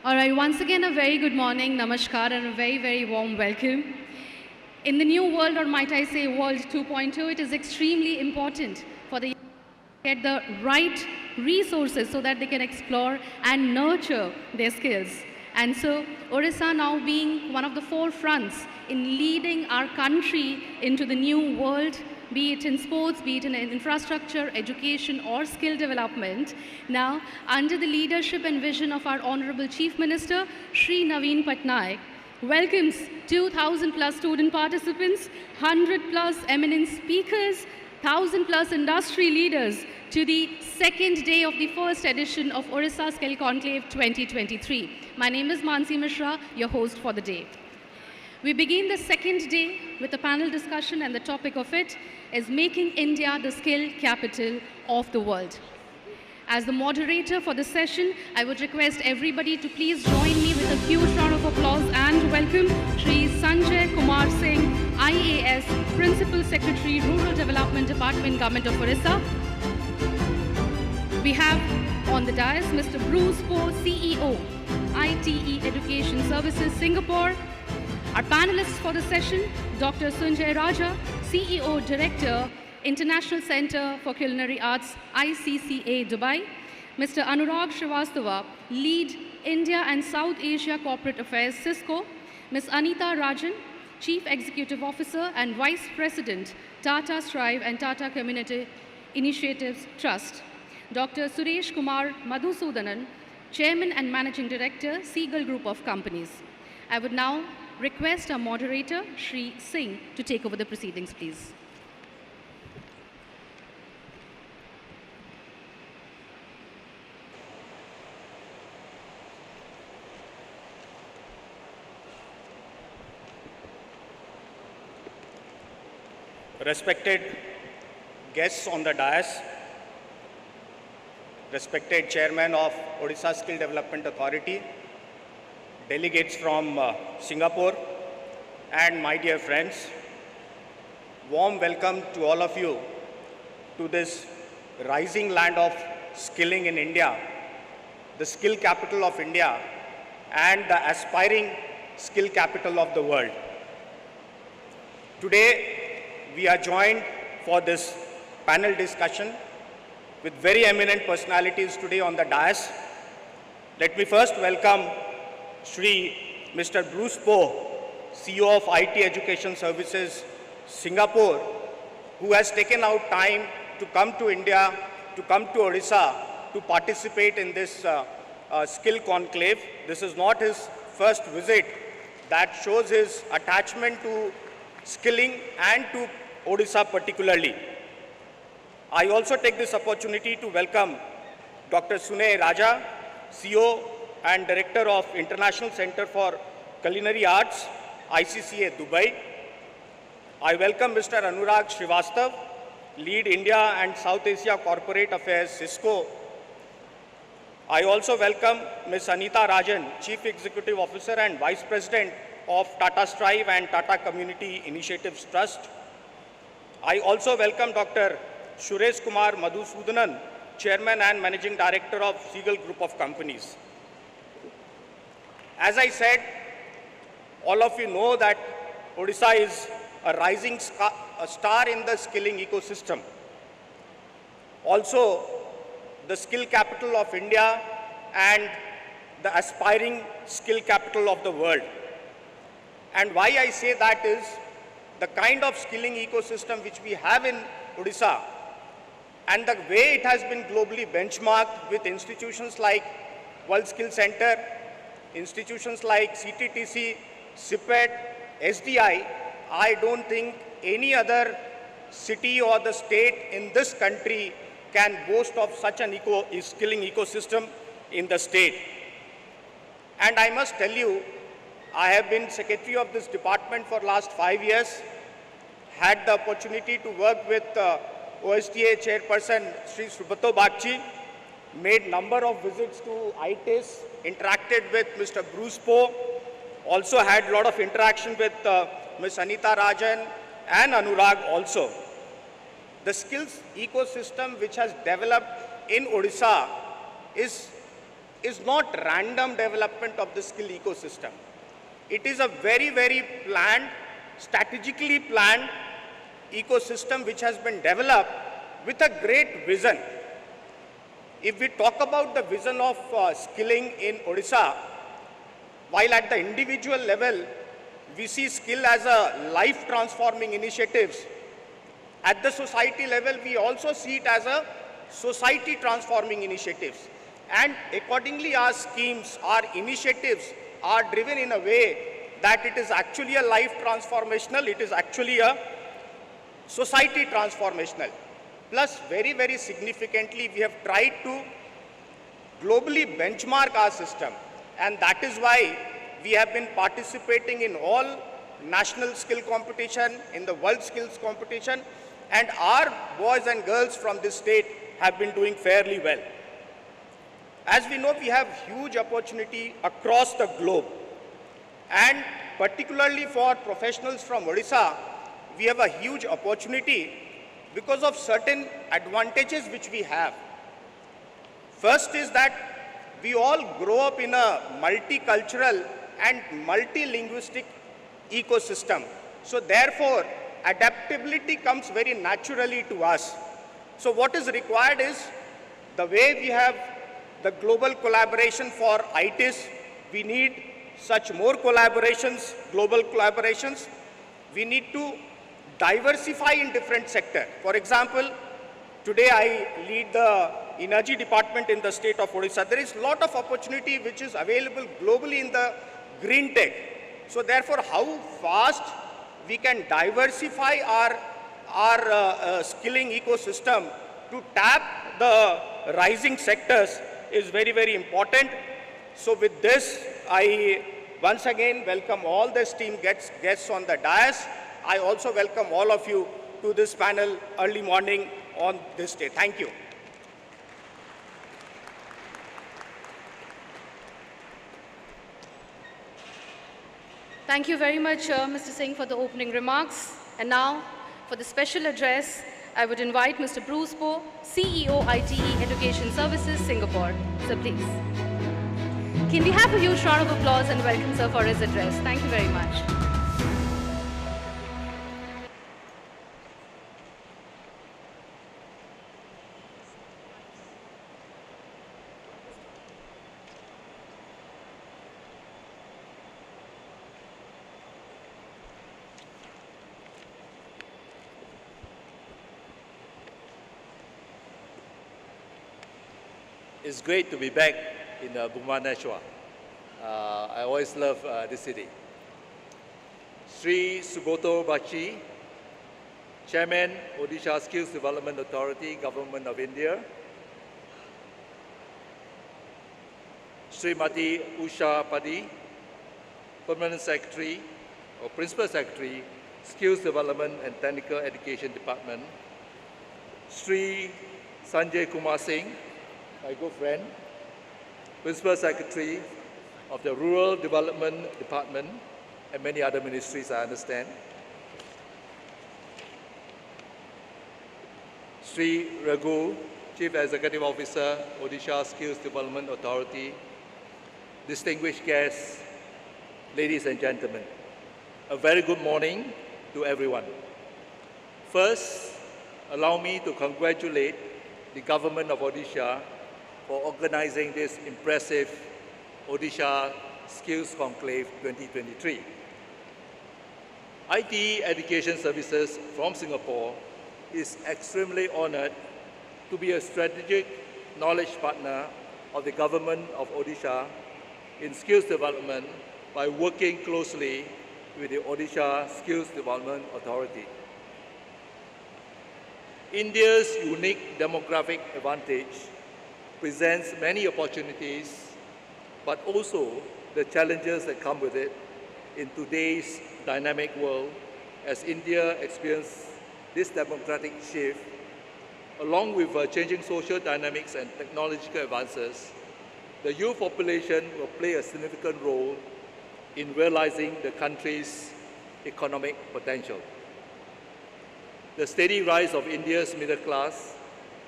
All right, once again, a very good morning, namaskar, and a very, very warm welcome. In the new world, or might I say world 2.0, it is extremely important for the young to get the right resources so that they can explore and nurture their skills. And so, Odisha now being one of the forefronts in leading our country into the new world, be it in sports, be it in infrastructure, education, or skill development. Now, under the leadership and vision of our Honorable Chief Minister, Shri Naveen Patnaik, welcomes 2,000 plus student participants, 100 plus eminent speakers, 1,000 plus industry leaders to the second day of the first edition of Odisha Skill Conclave 2023. My name is Mansi Mishra, your host for the day. We begin the second day with a panel discussion, and the topic of it is Making India the Skill Capital of the World. As the moderator for the session, I would request everybody to please join me with a huge round of applause and welcome Shri Sanjay Kumar Singh, IAS, Principal Secretary, Rural Development Department, Government of Odisha. We have on the dais Mr. Bruce Poe, CEO, ITE Education Services, Singapore. Our panelists for the session, Dr. Sunjay Raja, CEO, Director, International Center for Culinary Arts, ICCA, Dubai. Mr. Anurag Srivastava, Lead, India and South Asia Corporate Affairs, Cisco. Ms. Anita Rajan, Chief Executive Officer and Vice President, Tata Strive and Tata Community Initiatives Trust. Dr. Suresh Kumar Madhusudanan, Chairman and Managing Director, Seagull Group of Companies. I would now request our moderator, Shri Singh, to take over the proceedings, please. Respected guests on the dais, respected Chairman of Odisha Skill Development Authority, delegates from Singapore, and my dear friends, warm welcome to all of you to this rising land of skilling in India, the skill capital of India, and the aspiring skill capital of the world. Today, we are joined for this panel discussion with very eminent personalities today on the dais. Let me first welcome Mr. Bruce Poe, CEO of IT Education Services, Singapore, who has taken out time to come to India, to come to Odisha, to participate in this skill conclave. This is not his first visit. That shows his attachment to skilling and to Odisha particularly. I also take this opportunity to welcome Dr. Sunjay Raja, CEO and Director of International Center for Culinary Arts, ICCA, Dubai. I welcome Mr. Anurag Srivastava, Lead India and South Asia Corporate Affairs, Cisco. I also welcome Ms. Anita Rajan, Chief Executive Officer and Vice President of Tata Strive and Tata Community Initiatives Trust. I also welcome Dr. Suresh Kumar Madhusudanan, Chairman and Managing Director of Seagull Group of Companies. As I said, all of you know that Odisha is a rising star in the skilling ecosystem. Also, the skill capital of India and the aspiring skill capital of the world. And why I say that is, the kind of skilling ecosystem which we have in Odisha and the way it has been globally benchmarked with institutions like World Skill Center, institutions like CTTC, CIPET, SDI, I don't think any other city or the state in this country can boast of such an skilling ecosystem in the state. And I must tell you, I have been secretary of this department for last 5 years, had the opportunity to work with OSDA chairperson Sri Subrato Bagchi, made number of visits to ITIS, interacted with Mr. Bruce Poe, also had a lot of interaction with Ms. Anita Rajan and Anurag also. The skills ecosystem which has developed in Odisha is is not random development of the skill ecosystem. It is a very, very planned, strategically planned ecosystem which has been developed with a great vision. If we talk about the vision of skilling in Odisha, while at the individual level, we see skill as a life-transforming initiatives, at the society level, we also see it as a society-transforming initiatives. And accordingly, our schemes, our initiatives are driven in a way that it is actually a life transformational, it is actually a society transformational. Plus, very, very significantly, we have tried to globally benchmark our system. And that is why we have been participating in all national skill competition, in the world skills competition, and our boys and girls from this state have been doing fairly well. As we know, we have huge opportunity across the globe. And particularly for professionals from Odisha, we have a huge opportunity because of certain advantages which we have. First is that we all grow up in a multicultural and multilinguistic ecosystem. So therefore, adaptability comes very naturally to us. So what is required is the way we have the global collaboration for ITIS, we need such more collaborations, global collaborations. We need to diversify in different sectors. For example, today I lead the energy department in the state of Odisha. There is a lot of opportunity which is available globally in the green tech. So therefore, how fast we can diversify our skilling ecosystem to tap the rising sectors is very, very important. So with this, I once again welcome all the esteemed guests on the dais. I also welcome all of you to this panel early morning on this day. Thank you. Thank you very much, Mr. Singh, for the opening remarks. And now, for the special address, I would invite Mr. Bruce Poe, CEO, ITE Education Services, Singapore. Sir, please. Can we have a huge round of applause and welcome, sir, for his address? Thank you very much. It's great to be back in Bhubaneswar. I always love this city. Sri Suboto Bachi, Chairman, Odisha Skills Development Authority, Government of India. Srimati Usha Padi, Permanent Secretary or Principal Secretary, Skills Development and Technical Education Department. Sri Sanjay Kumar Singh, my good friend, Principal Secretary of the Rural Development Department and many other ministries, I understand. Sri Raghu, Chief Executive Officer, Odisha Skills Development Authority, distinguished guests, ladies and gentlemen, a very good morning to everyone. First, allow me to congratulate the government of Odisha for organizing this impressive Odisha Skills Conclave 2023. ITE Education Services from Singapore is extremely honored to be a strategic knowledge partner of the government of Odisha in skills development by working closely with the Odisha Skills Development Authority. India's unique demographic advantage presents many opportunities, but also the challenges that come with it in today's dynamic world as India experiences this democratic shift. Along with changing social dynamics and technological advances, the youth population will play a significant role in realizing the country's economic potential. The steady rise of India's middle class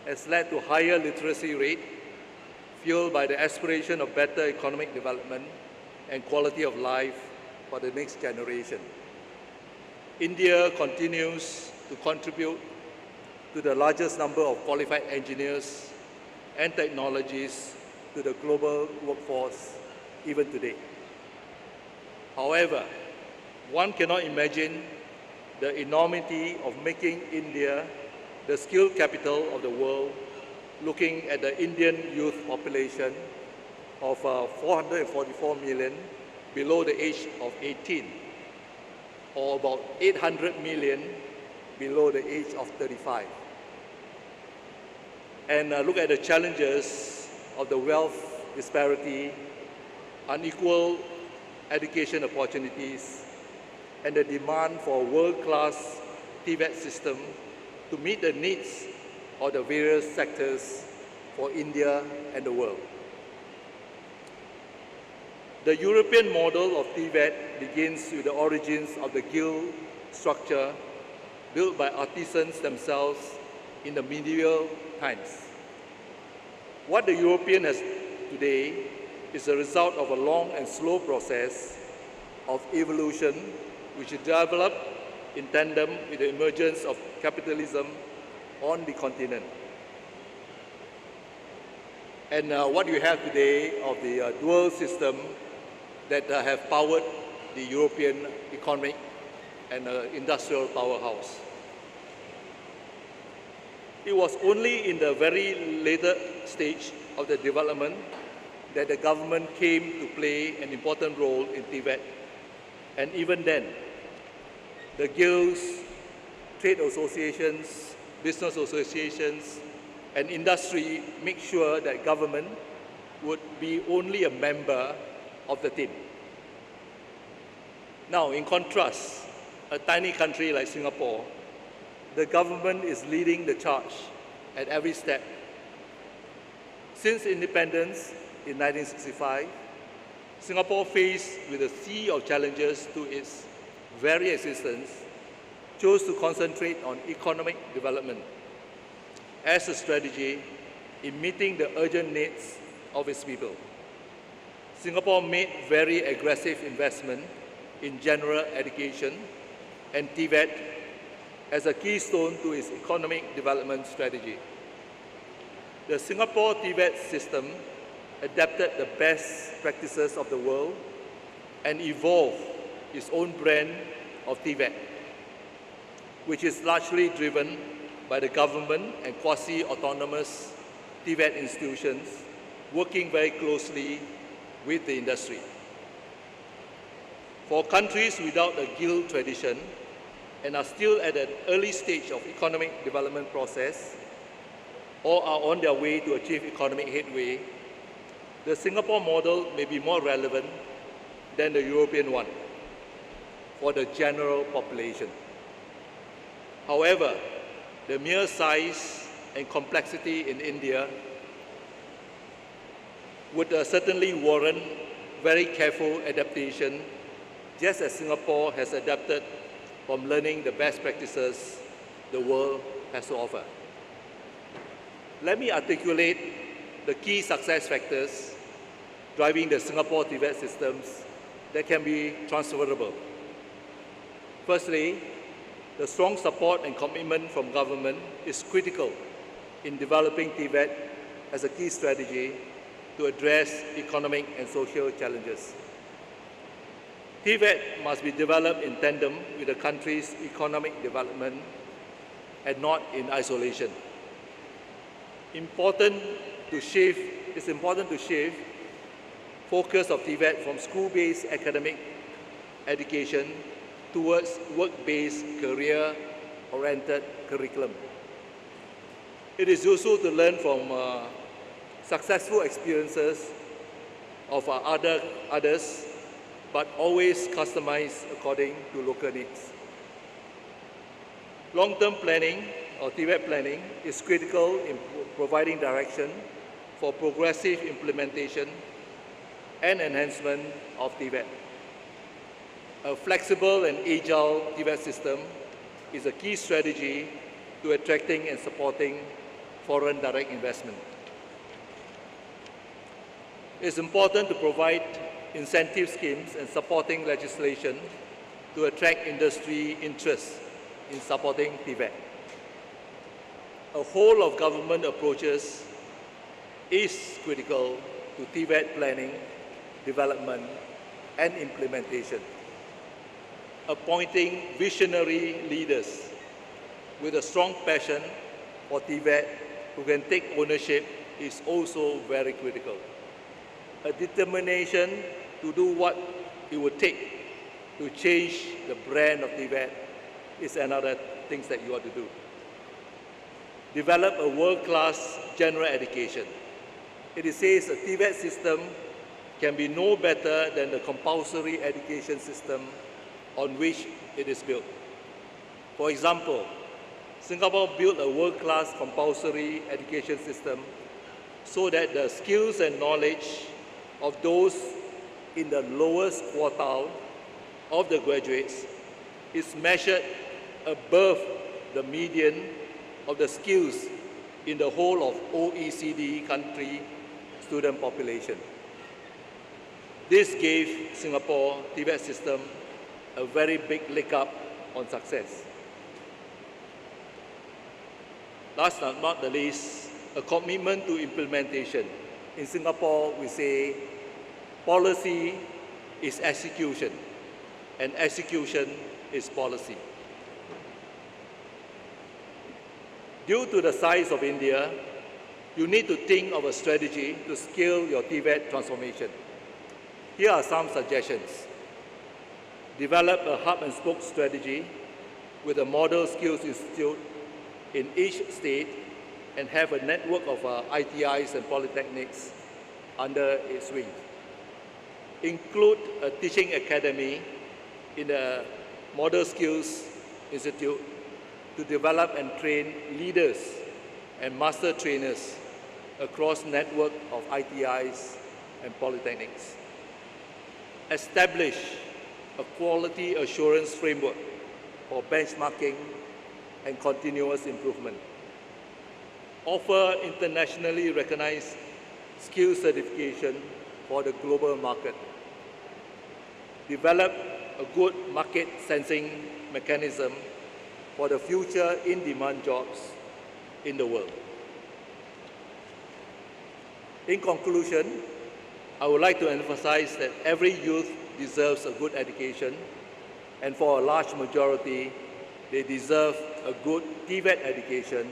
has led to higher literacy rate, fueled by the aspiration of better economic development and quality of life for the next generation. India continues to contribute to the largest number of qualified engineers and technologies to the global workforce even today. However, one cannot imagine the enormity of making India the skill capital of the world, looking at the Indian youth population of 444 million below the age of 18, or about 800 million below the age of 35. And look at the challenges of the wealth disparity, unequal education opportunities, and the demand for a world-class TVET system to meet the needs of the various sectors for India and the world. The European model of TVET begins with the origins of the guild structure built by artisans themselves in the medieval times. What the European has today is a result of a long and slow process of evolution which developed in tandem with the emergence of capitalism on the continent. And what you have today of the dual system that have powered the European economic and industrial powerhouse. It was only in the very later stage of the development that the government came to play an important role in TVET. And even then, the guilds, trade associations, business associations, and industry make sure that government would be only a member of the team. Now, in contrast, a tiny country like Singapore, the government is leading the charge at every step. Since independence in 1965, Singapore, faced with a sea of challenges to its very existence, chose to concentrate on economic development as a strategy in meeting the urgent needs of its people. Singapore made very aggressive investment in general education and TVET as a keystone to its economic development strategy. The Singapore TVET system adapted the best practices of the world and evolved its own brand of TVET, which is largely driven by the government and quasi-autonomous TVET institutions working very closely with the industry. For countries without a guild tradition and are still at an early stage of economic development process or are on their way to achieve economic headway, the Singapore model may be more relevant than the European one for the general population. However, the mere size and complexity in India would certainly warrant very careful adaptation, just as Singapore has adapted from learning the best practices the world has to offer. Let me articulate the key success factors driving the Singapore TVET systems that can be transferable. Firstly, the strong support and commitment from government is critical in developing TVET as a key strategy to address economic and social challenges. TVET must be developed in tandem with the country's economic development and not in isolation. It's important to shift focus of TVET from school-based academic education towards work-based, career-oriented curriculum. It is useful to learn from successful experiences of others, but always customized according to local needs. Long-term planning or TVET planning is critical in providing direction for progressive implementation and enhancement of TVET. A flexible and agile TVET system is a key strategy to attracting and supporting foreign direct investment. It's important to provide incentive schemes and supporting legislation to attract industry interest in supporting Tibet. A whole of government approaches is critical to Tibet planning, development, and implementation. Appointing visionary leaders with a strong passion for Tibet who can take ownership is also very critical. A determination to do what it would take to change the brand of Tibet is another thing that you ought to do. Develop a world-class general education. It says the Tibet system can be no better than the compulsory education system on which it is built. For example, Singapore built a world-class compulsory education system so that the skills and knowledge of those in the lowest quartile of the graduates is measured above the median of the skills in the whole of OECD country student population. This gave Singapore Tibet system a very big leg up on success. Last but not the least, a commitment to implementation. In Singapore, we say policy is execution, and execution is policy. Due to the size of India, you need to think of a strategy to scale your Tibet transformation. Here are some suggestions. Develop a hub and spoke strategy with a model skills institute in each state and have a network of ITIs and polytechnics under its wing. Include a teaching academy in the Model Skills Institute to develop and train leaders and master trainers across network of ITIs and polytechnics. Establish a quality assurance framework for benchmarking and continuous improvement. Offer internationally recognized skill certification for the global market. Develop a good market sensing mechanism for the future in-demand jobs in the world. In conclusion, I would like to emphasize that every youth deserves a good education, and for a large majority, they deserve a good Tibet education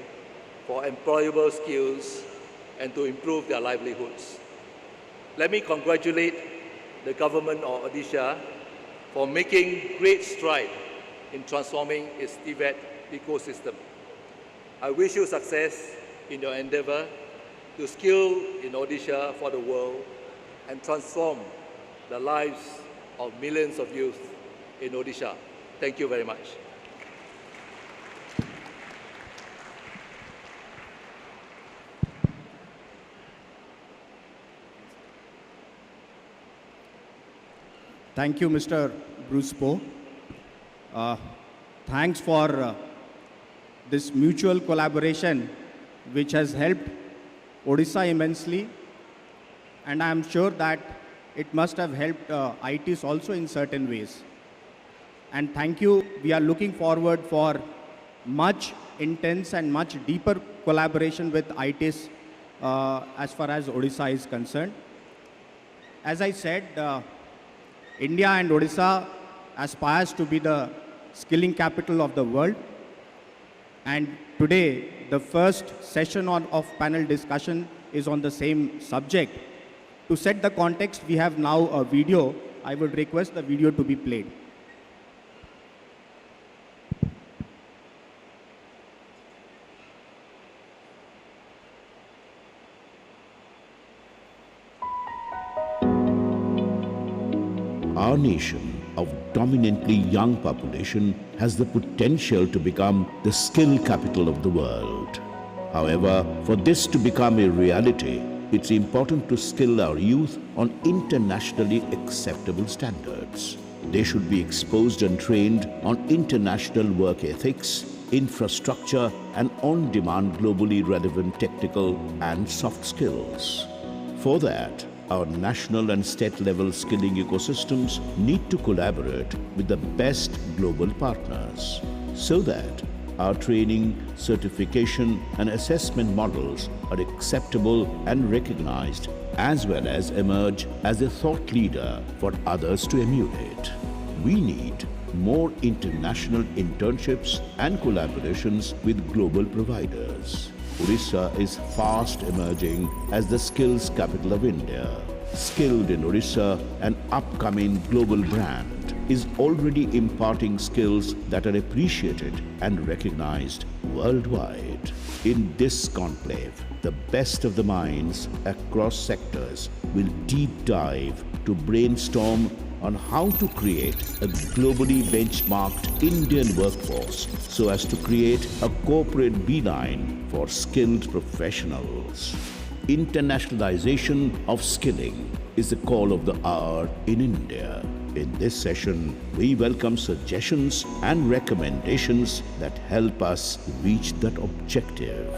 for employable skills and to improve their livelihoods. Let me congratulate the government of Odisha for making great strides in transforming its Tibet ecosystem. I wish you success in your endeavor to skill in Odisha for the world and transform the lives of millions of youth in Odisha. Thank you very much. Thank you, Mr. Bruce Poe. Thanks for this mutual collaboration which has helped Odisha immensely, and I am sure that it must have helped ITs also in certain ways. And thank you. We are looking forward for much intense and much deeper collaboration with ITs as far as Odisha is concerned. As I said, India and Odisha aspires to be the skilling capital of the world. And today, the first session of panel discussion is on the same subject. To set the context, we have now a video. I would request the video to be played. Our nation, of dominantly young population, has the potential to become the skill capital of the world. However, for this to become a reality, it's important to skill our youth on internationally acceptable standards. They should be exposed and trained on international work ethics, infrastructure, and on-demand globally relevant technical and soft skills. For that, our national and state level skilling ecosystems need to collaborate with the best global partners so that our training, certification and assessment models are acceptable and recognized, as well as emerge as a thought leader for others to emulate. We need more international internships and collaborations with global providers. Odisha is fast emerging as the skills capital of India. Skilled in Odisha, an upcoming global brand, is already imparting skills that are appreciated and recognized worldwide. In this conclave, the best of the minds across sectors will deep dive to brainstorm on how to create a globally benchmarked Indian workforce so as to create a corporate beeline for skilled professionals. Internationalization of skilling is the call of the hour in India. In this session, we welcome suggestions and recommendations that help us reach that objective.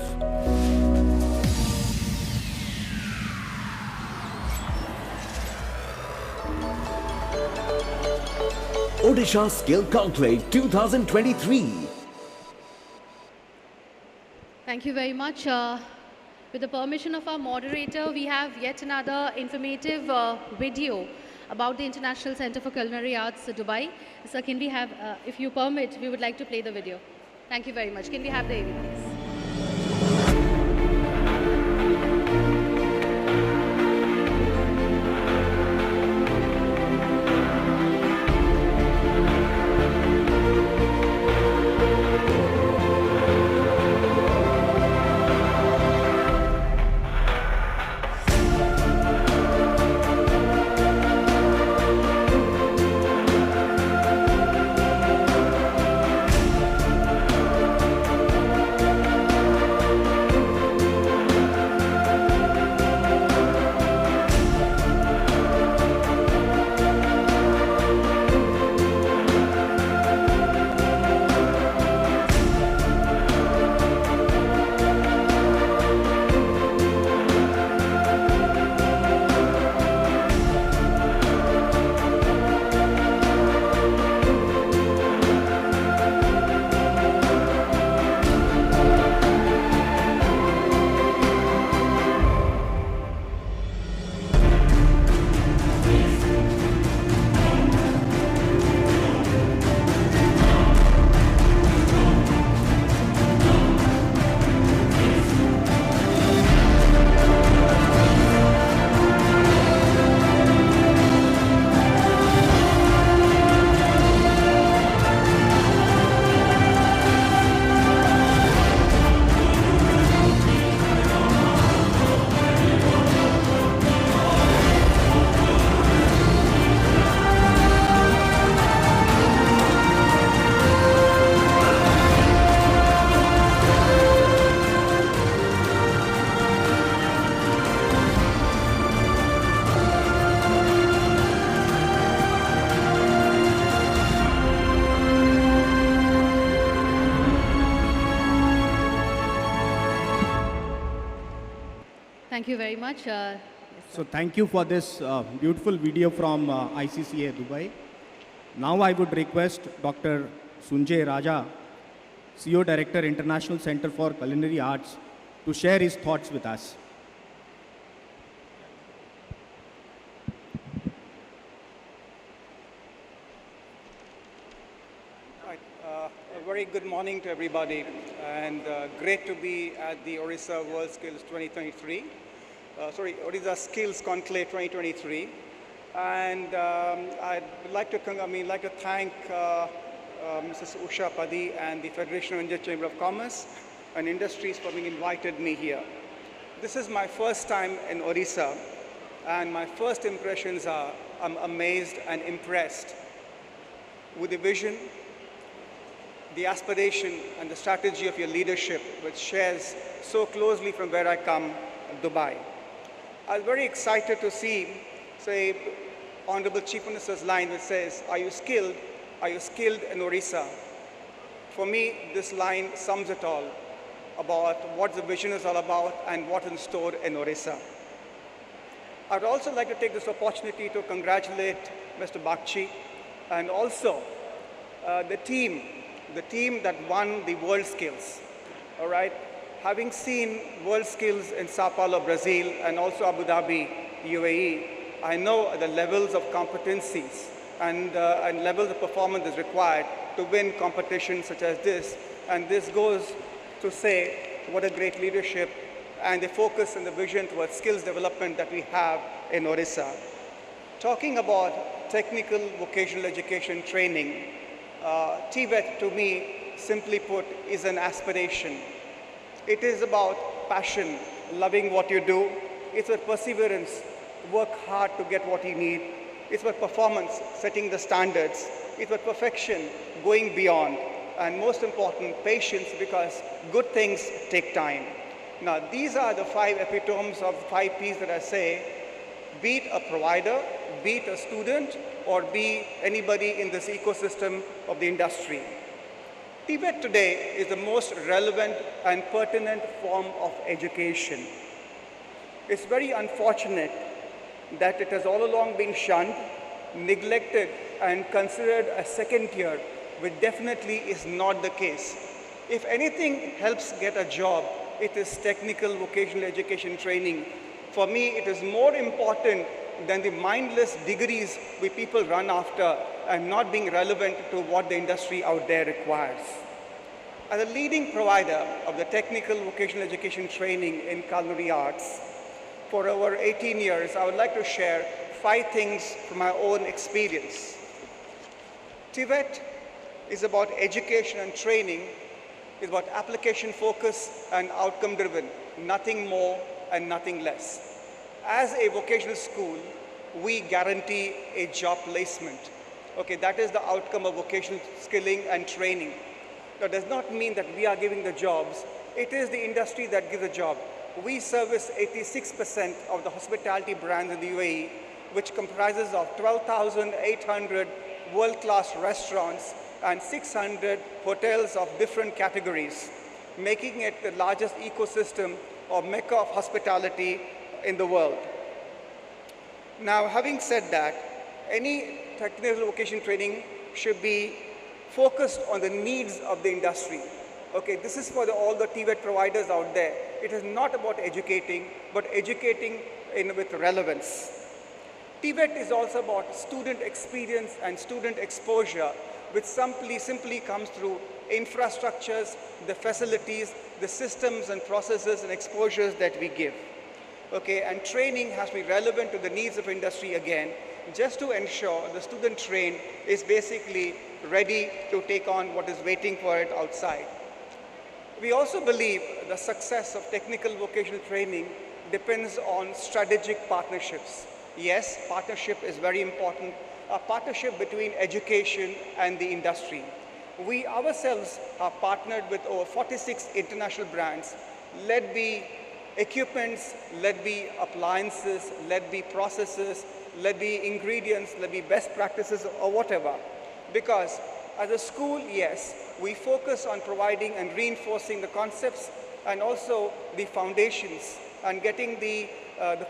Odisha Skill Conclave 2023. Thank you very much. With the permission of our moderator, we have yet another informative video about the International Center for Culinary Arts, Dubai. Sir, can we have, if you permit, we would like to play the video. Thank you very much. Can we have the AV, please? Thank you very much. Yes, So thank you for this beautiful video from ICCA Dubai. Now I would request Dr. Sunjay Raja, CEO Director, International Center for Culinary Arts, to share his thoughts with us. Right. A very good morning to everybody, and great to be at the Odisha World Skills 2023. Odisha Skills Conclave 2023, and I'd like to thank Mrs. Usha Padi and the Federation of Indian Chamber of Commerce and Industries for being invited me here. This is my first time in Odisha, and my first impressions are I'm amazed and impressed with the vision, the aspiration and the strategy of your leadership, which shares so closely from where I come, Dubai. I was very excited to see, say, Honorable Chief Minister's line which says, are you skilled? Are you skilled in Odisha? For me, this line sums it all about what the vision is all about and what is in store in Odisha. I'd also like to take this opportunity to congratulate Mr. Bakshi and also the team that won the World Skills, all right? Having seen World Skills in Sao Paulo, Brazil, and also Abu Dhabi, UAE, I know the levels of competencies and levels of performance is required to win competitions such as this. And this goes to say what a great leadership and the focus and the vision towards skills development that we have in Odisha. Talking about technical vocational education training, TVET to me, simply put, is an aspiration. It is about passion, loving what you do. It's about perseverance, work hard to get what you need. It's about performance, setting the standards. It's about perfection, going beyond. And most important, patience, because good things take time. Now, these are the 5 epitomes of 5 P's that I say. Be it a provider, be it a student, or be anybody in this ecosystem of the industry. TVET today is the most relevant and pertinent form of education. It's very unfortunate that it has all along been shunned, neglected, and considered a second tier, which definitely is not the case. If anything helps get a job, it is technical vocational education training. For me, it is more important than the mindless degrees we people run after and not being relevant to what the industry out there requires. As a leading provider of the technical vocational education training in culinary arts, for over 18 years, I would like to share 5 things from my own experience. TVET is about education and training, is about application focus and outcome driven, nothing more and nothing less. As a vocational school, we guarantee a job placement. Okay, that is the outcome of vocational skilling and training. That does not mean that we are giving the jobs. It is the industry that gives the job. We service 86% of the hospitality brands in the UAE, which comprises of 12,800 world-class restaurants and 600 hotels of different categories, making it the largest ecosystem or mecca of hospitality in the world. Now, having said that, any technical vocation training should be focused on the needs of the industry. Okay, this is for all the TVET providers out there. It is not about educating, but educating with relevance. TVET is also about student experience and student exposure, which simply comes through infrastructures, the facilities, the systems and processes and exposures that we give. Okay, and training has to be relevant to the needs of industry again, just to ensure the student trained is basically ready to take on what is waiting for it outside. We also believe the success of technical vocational training depends on strategic partnerships. Yes, partnership is very important, a partnership between education and the industry. We ourselves are partnered with over 46 international brands, let be equipments, let be appliances, let be processes, let be ingredients, let be best practices or whatever. Because as a school, yes, we focus on providing and reinforcing the concepts and also the foundations and getting the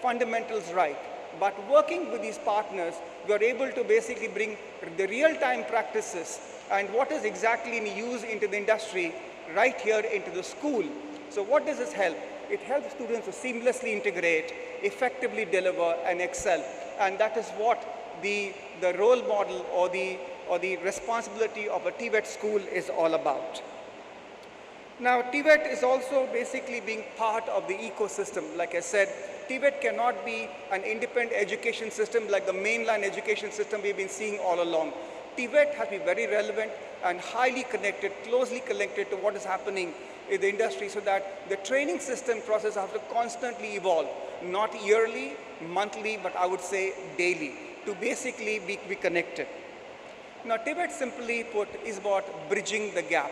fundamentals right. But working with these partners, we are able to basically bring the real-time practices and what is exactly in use into the industry right here into the school. So what does this help? It helps students to seamlessly integrate, effectively deliver, and excel. And that is what the role model or the responsibility of a TVET school is all about. Now, TVET is also basically being part of the ecosystem. Like I said, TVET cannot be an independent education system like the mainline education system we've been seeing all along. TVET has to be very relevant and highly connected, closely connected to what is happening in the industry so that the training system process has to constantly evolve, not yearly, monthly, but I would say daily, to basically be connected. Now, TVET simply put is about bridging the gap.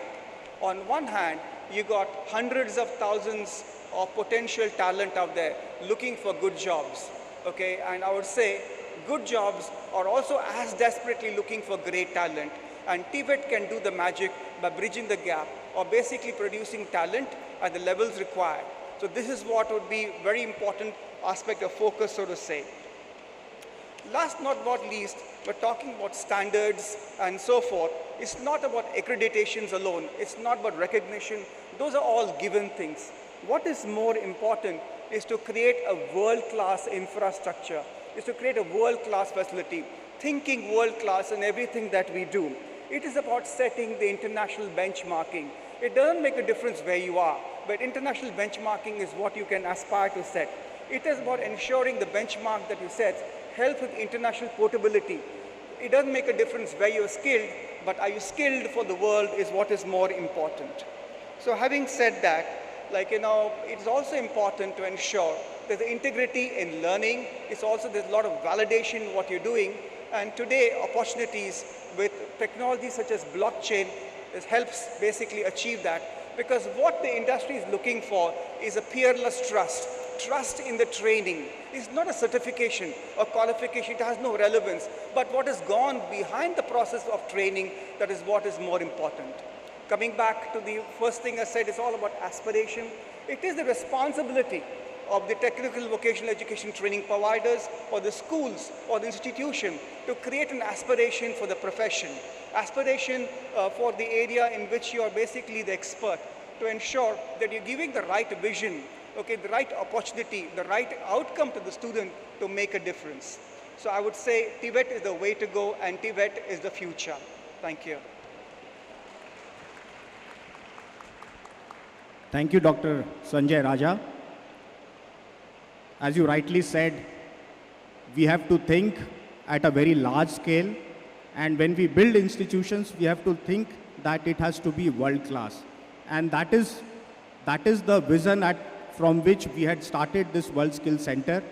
On one hand, you got hundreds of thousands of potential talent out there looking for good jobs, okay? And I would say good jobs are also as desperately looking for great talent. And TVET can do the magic by bridging the gap or basically producing talent at the levels required. So this is what would be very important aspect of focus, so to say. Last but not least, we're talking about standards and so forth. It's not about accreditations alone. It's not about recognition. Those are all given things. What is more important is to create a world-class infrastructure, is to create a world-class facility, thinking world-class in everything that we do. It is about setting the international benchmarking. It doesn't make a difference where you are, but international benchmarking is what you can aspire to set. It is about ensuring the benchmark that you set helps with international portability. It doesn't make a difference where you're skilled, but are you skilled for the world is what is more important. So having said that, it's also important to ensure there's integrity in learning. There's a lot of validation in what you're doing. And today, opportunities with technologies such as blockchain helps basically achieve that. Because what the industry is looking for is a peerless trust. Trust in the training. It's not a certification or qualification. It has no relevance. But what has gone behind the process of training, that is what is more important. Coming back to the first thing I said, it's all about aspiration. It is the responsibility of the technical vocational education training providers or the schools or the institution to create an aspiration for the profession. Aspiration for the area in which you are basically the expert, to ensure that you're giving the right vision, the right opportunity, the right outcome to the student to make a difference. So I would say TVET is the way to go and TVET is the future. Thank you. Thank you, Dr. Sanjay Raja. As you rightly said, we have to think at a very large scale, and when we build institutions, we have to think that it has to be world-class. And that is the vision from which we had started this World Skills Center.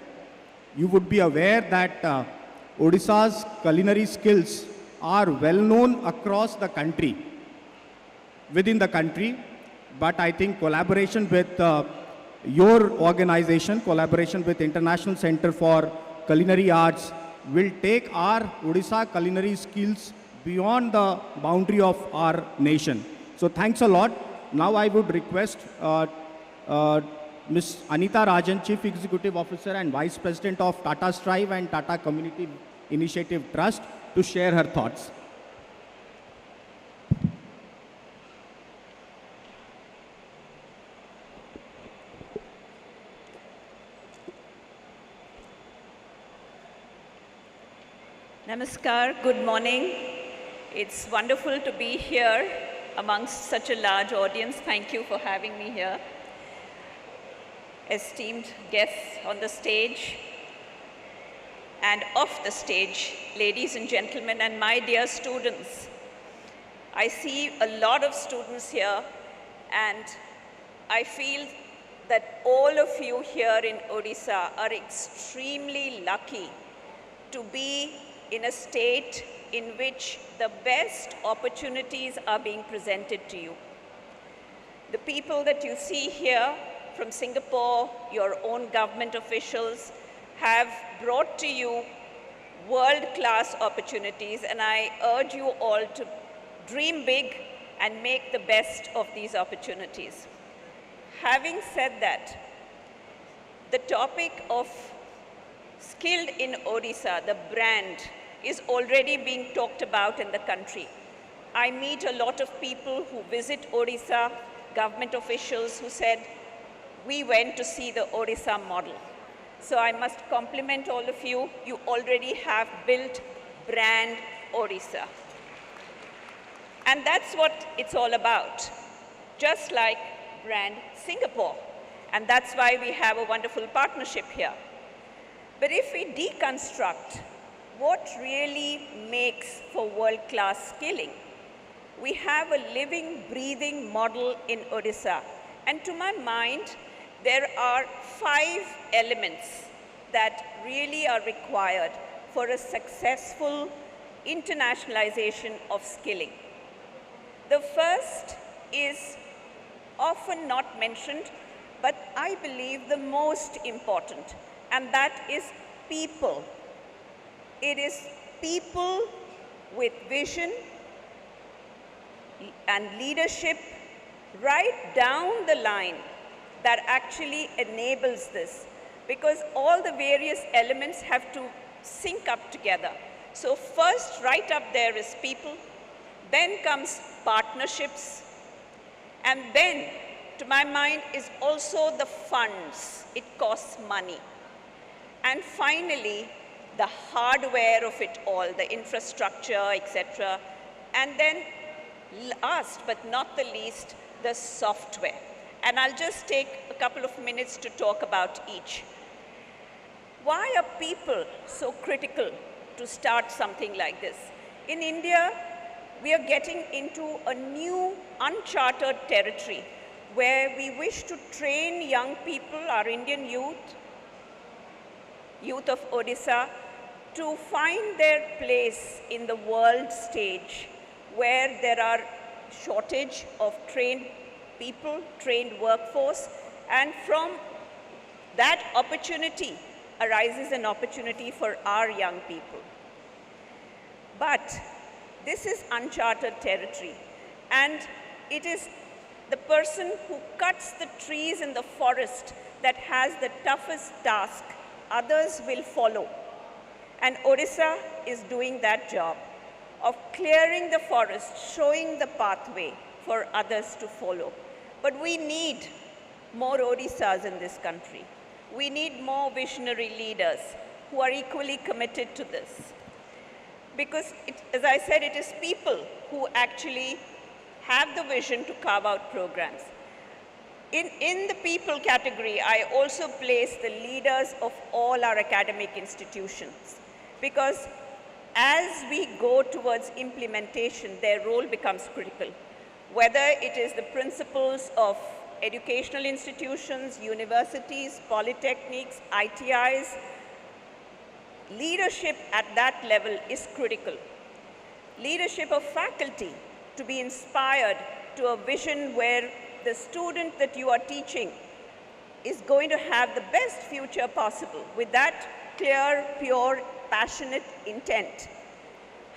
You would be aware that Odisha's culinary skills are well known across the country, within the country, but I think collaboration with your organization, collaboration with International Center for Culinary Arts will take our Odisha culinary skills beyond the boundary of our nation. So thanks a lot. Now I would request Ms. Anita Rajan, Chief Executive Officer and Vice President of Tata Strive and Tata Community Initiative Trust, to share her thoughts. Namaskar, good morning. It's wonderful to be here amongst such a large audience. Thank you for having me here. Esteemed guests on the stage and off the stage, ladies and gentlemen, and my dear students. I see a lot of students here, and I feel that all of you here in Odisha are extremely lucky to be in a state in which the best opportunities are being presented to you. The people that you see here from Singapore, your own government officials, have brought to you world-class opportunities, and I urge you all to dream big and make the best of these opportunities. Having said that, the topic of Skilled in Odisha, the brand, is already being talked about in the country. I meet a lot of people who visit Odisha, government officials who said, we went to see the Odisha model. So I must compliment all of you. You already have built brand Odisha. And that's what it's all about, just like brand Singapore. And that's why we have a wonderful partnership here. But if we deconstruct what really makes for world-class skilling, we have a living, breathing model in Odisha. And to my mind, there are 5 elements that really are required for a successful internationalization of skilling. The first is often not mentioned, but I believe the most important, and that is people. It is people with vision and leadership right down the line that actually enables this. because all the various elements have to sync up together. So first, right up there is people, then comes partnerships, and then, to my mind, is also the funds. It costs money. And finally, the hardware of it all, the infrastructure, etc. And then, last but not the least, the software. And I'll just take a couple of minutes to talk about each. Why are people so critical to start something like this? In India, we are getting into a new uncharted territory where we wish to train young people, our Indian youth of Odisha, to find their place in the world stage where there are shortage of trained people, trained workforce, and from that opportunity arises an opportunity for our young people. But this is uncharted territory, and it is the person who cuts the trees in the forest that has the toughest task. Others will follow. And Odisha is doing that job of clearing the forest, showing the pathway for others to follow. But we need more Odisas in this country. We need more visionary leaders who are equally committed to this. Because, as I said, it is people who actually have the vision to carve out programs. In the people category, I also place the leaders of all our academic institutions. Because as we go towards implementation, their role becomes critical. Whether it is the principals of educational institutions, universities, polytechnics, ITIs, leadership at that level is critical. Leadership of faculty to be inspired to a vision where the student that you are teaching is going to have the best future possible with that clear, pure, passionate intent.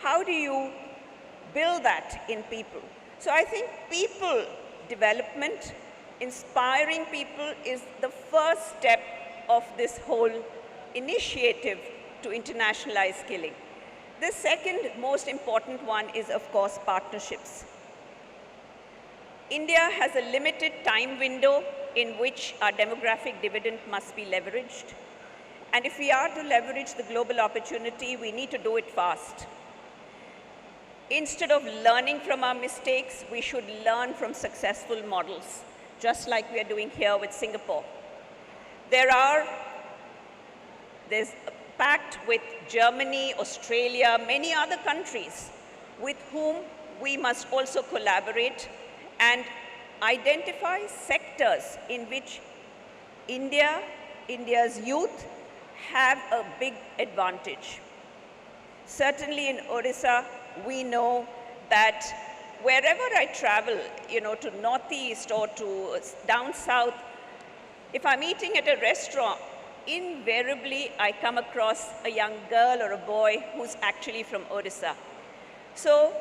How do you build that in people? So I think people development, inspiring people is the first step of this whole initiative to internationalize skilling. The second most important one is, of course, partnerships. India has a limited time window in which our demographic dividend must be leveraged. And if we are to leverage the global opportunity, we need to do it fast. Instead of learning from our mistakes, we should learn from successful models, just like we are doing here with Singapore. There's a pact with Germany, Australia, many other countries with whom we must also collaborate and identify sectors in which India's youth have a big advantage. Certainly in Odisha, we know that wherever I travel, to northeast or to down south, if I'm eating at a restaurant, invariably I come across a young girl or a boy who's actually from Odisha. So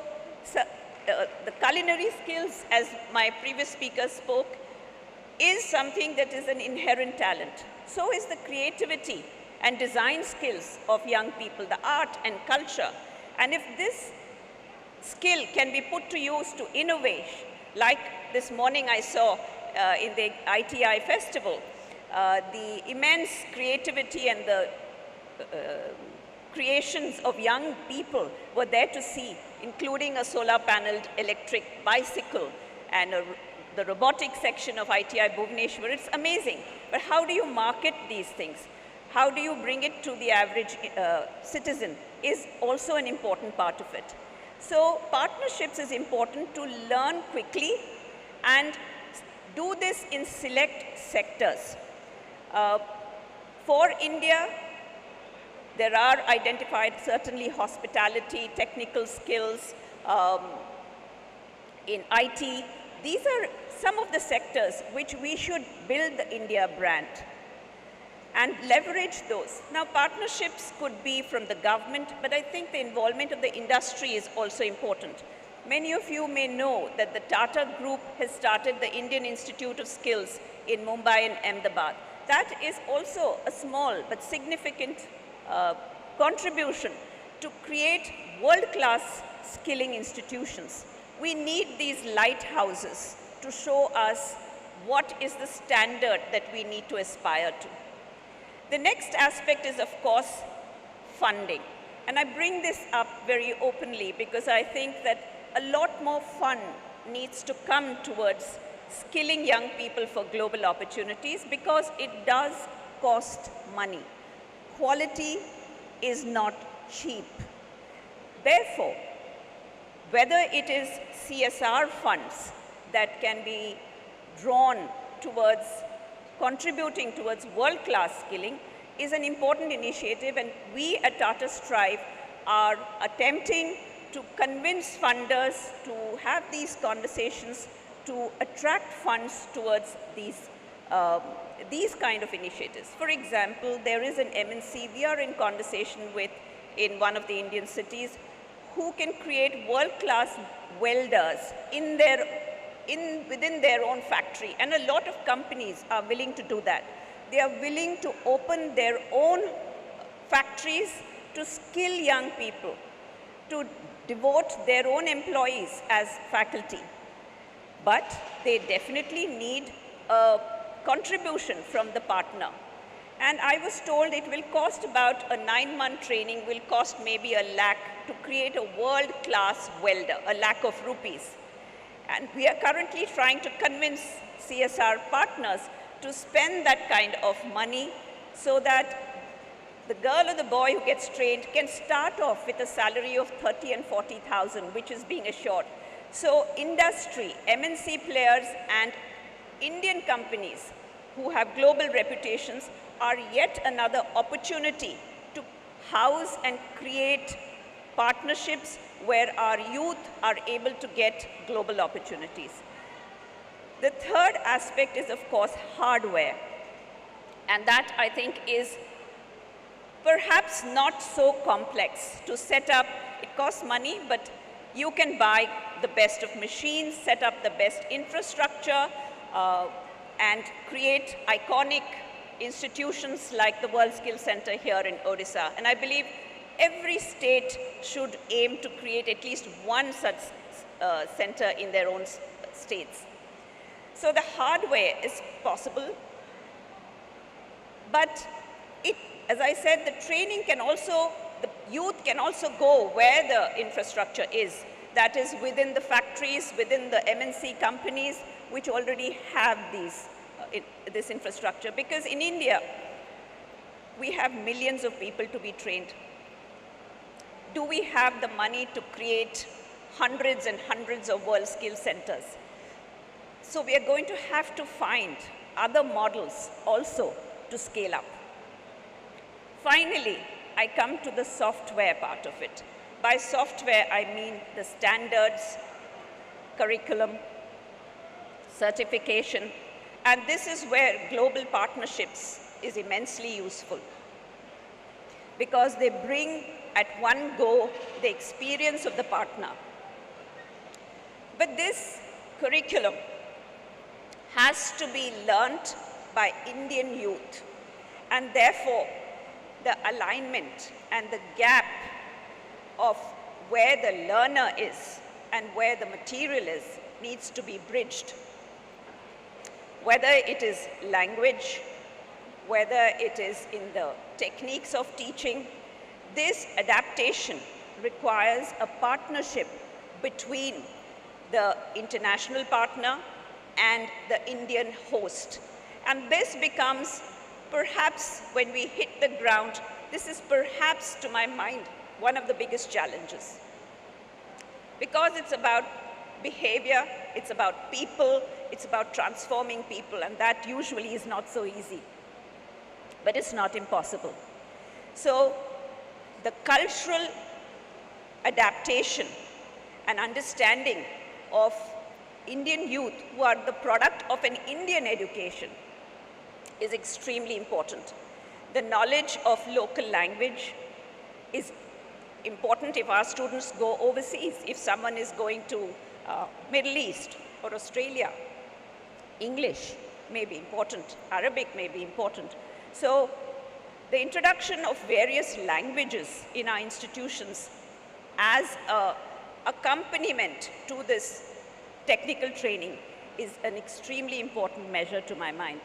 the culinary skills, as my previous speaker spoke, is something that is an inherent talent. So is the creativity and design skills of young people, the art and culture. And if this skill can be put to use to innovate, like this morning I saw in the ITI festival, the immense creativity and the creations of young people were there to see, including a solar-paneled electric bicycle and the robotic section of ITI Bhubaneswar. It's amazing. But how do you market these things? How do you bring it to the average citizen is also an important part of it. So partnerships is important to learn quickly and do this in select sectors. For India, there are identified certainly hospitality, technical skills, in IT. These are some of the sectors which we should build the India brand and leverage those. Now, partnerships could be from the government, but I think the involvement of the industry is also important. Many of you may know that the Tata Group has started the Indian Institute of Skills in Mumbai and Ahmedabad. that is also a small but significant contribution to create world-class skilling institutions. We need these lighthouses to show us what is the standard that we need to aspire to. The next aspect is, of course, funding. And I bring this up very openly because I think that a lot more fund needs to come towards skilling young people for global opportunities because it does cost money. Quality is not cheap. Therefore, whether it is CSR funds that can be drawn towards contributing towards world-class skilling is an important initiative, and we at Tata Strive are attempting to convince funders to have these conversations to attract funds towards these kind of initiatives. For example, there is an MNC we are in conversation with in one of the Indian cities who can create world-class welders within their own factory. And a lot of companies are willing to do that. They are willing to open their own factories to skill young people, to devote their own employees as faculty. But they definitely need a contribution from the partner. And I was told it will cost about a 9-month training, will cost maybe $1 lakh to create a world-class welder, $1 lakh of rupees. And we are currently trying to convince CSR partners to spend that kind of money so that the girl or the boy who gets trained can start off with a salary of 30 and 40,000, which is being assured. So industry, MNC players and Indian companies who have global reputations are yet another opportunity to house and create partnerships where our youth are able to get global opportunities. The third aspect is, of course, hardware. And that, I think, is perhaps not so complex to set up. It costs money, but you can buy the best of machines, set up the best infrastructure, and create iconic institutions like the World Skills Center here in Odisha. And I believe every state should aim to create at least one such center in their own states. So the hardware is possible, but as I said, the training can also, the youth can also go where the infrastructure is. That is within the factories, within the MNC companies, which already have this infrastructure. Because in India, we have millions of people to be trained. Do we have the money to create hundreds and hundreds of world skill centers? So we are going to have to find other models also to scale up. Finally, I come to the software part of it. By software, I mean the standards, curriculum, certification, and this is where global partnerships is immensely useful because they bring at one go the experience of the partner. But this curriculum has to be learnt by Indian youth, and therefore the alignment and the gap of where the learner is and where the material is needs to be bridged. Whether it is language, whether it is in the techniques of teaching, this adaptation requires a partnership between the international partner and the Indian host. And this becomes perhaps, when we hit the ground, this is perhaps, to my mind, one of the biggest challenges. Because it's about behavior, it's about people, it's about transforming people, and that usually is not so easy. But it's not impossible. So the cultural adaptation and understanding of Indian youth who are the product of an Indian education is extremely important. The knowledge of local language is important if our students go overseas. If someone is going to Middle East or Australia, English may be important, Arabic may be important. So the introduction of various languages in our institutions as an accompaniment to this technical training is an extremely important measure to my mind.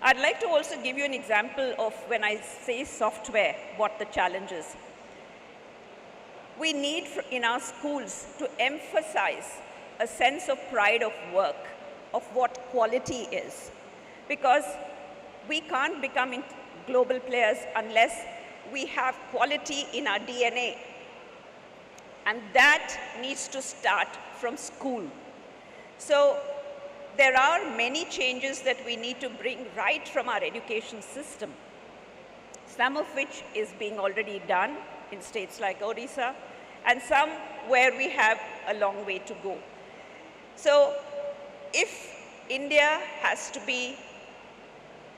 I'd like to also give you an example of when I say software, what the challenge is. We need in our schools to emphasize a sense of pride of work, of what quality is. Because we can't become global players unless we have quality in our DNA. And that needs to start from school. So there are many changes that we need to bring right from our education system, some of which is being already done in states like Odisha, and some where we have a long way to go. So if India has to be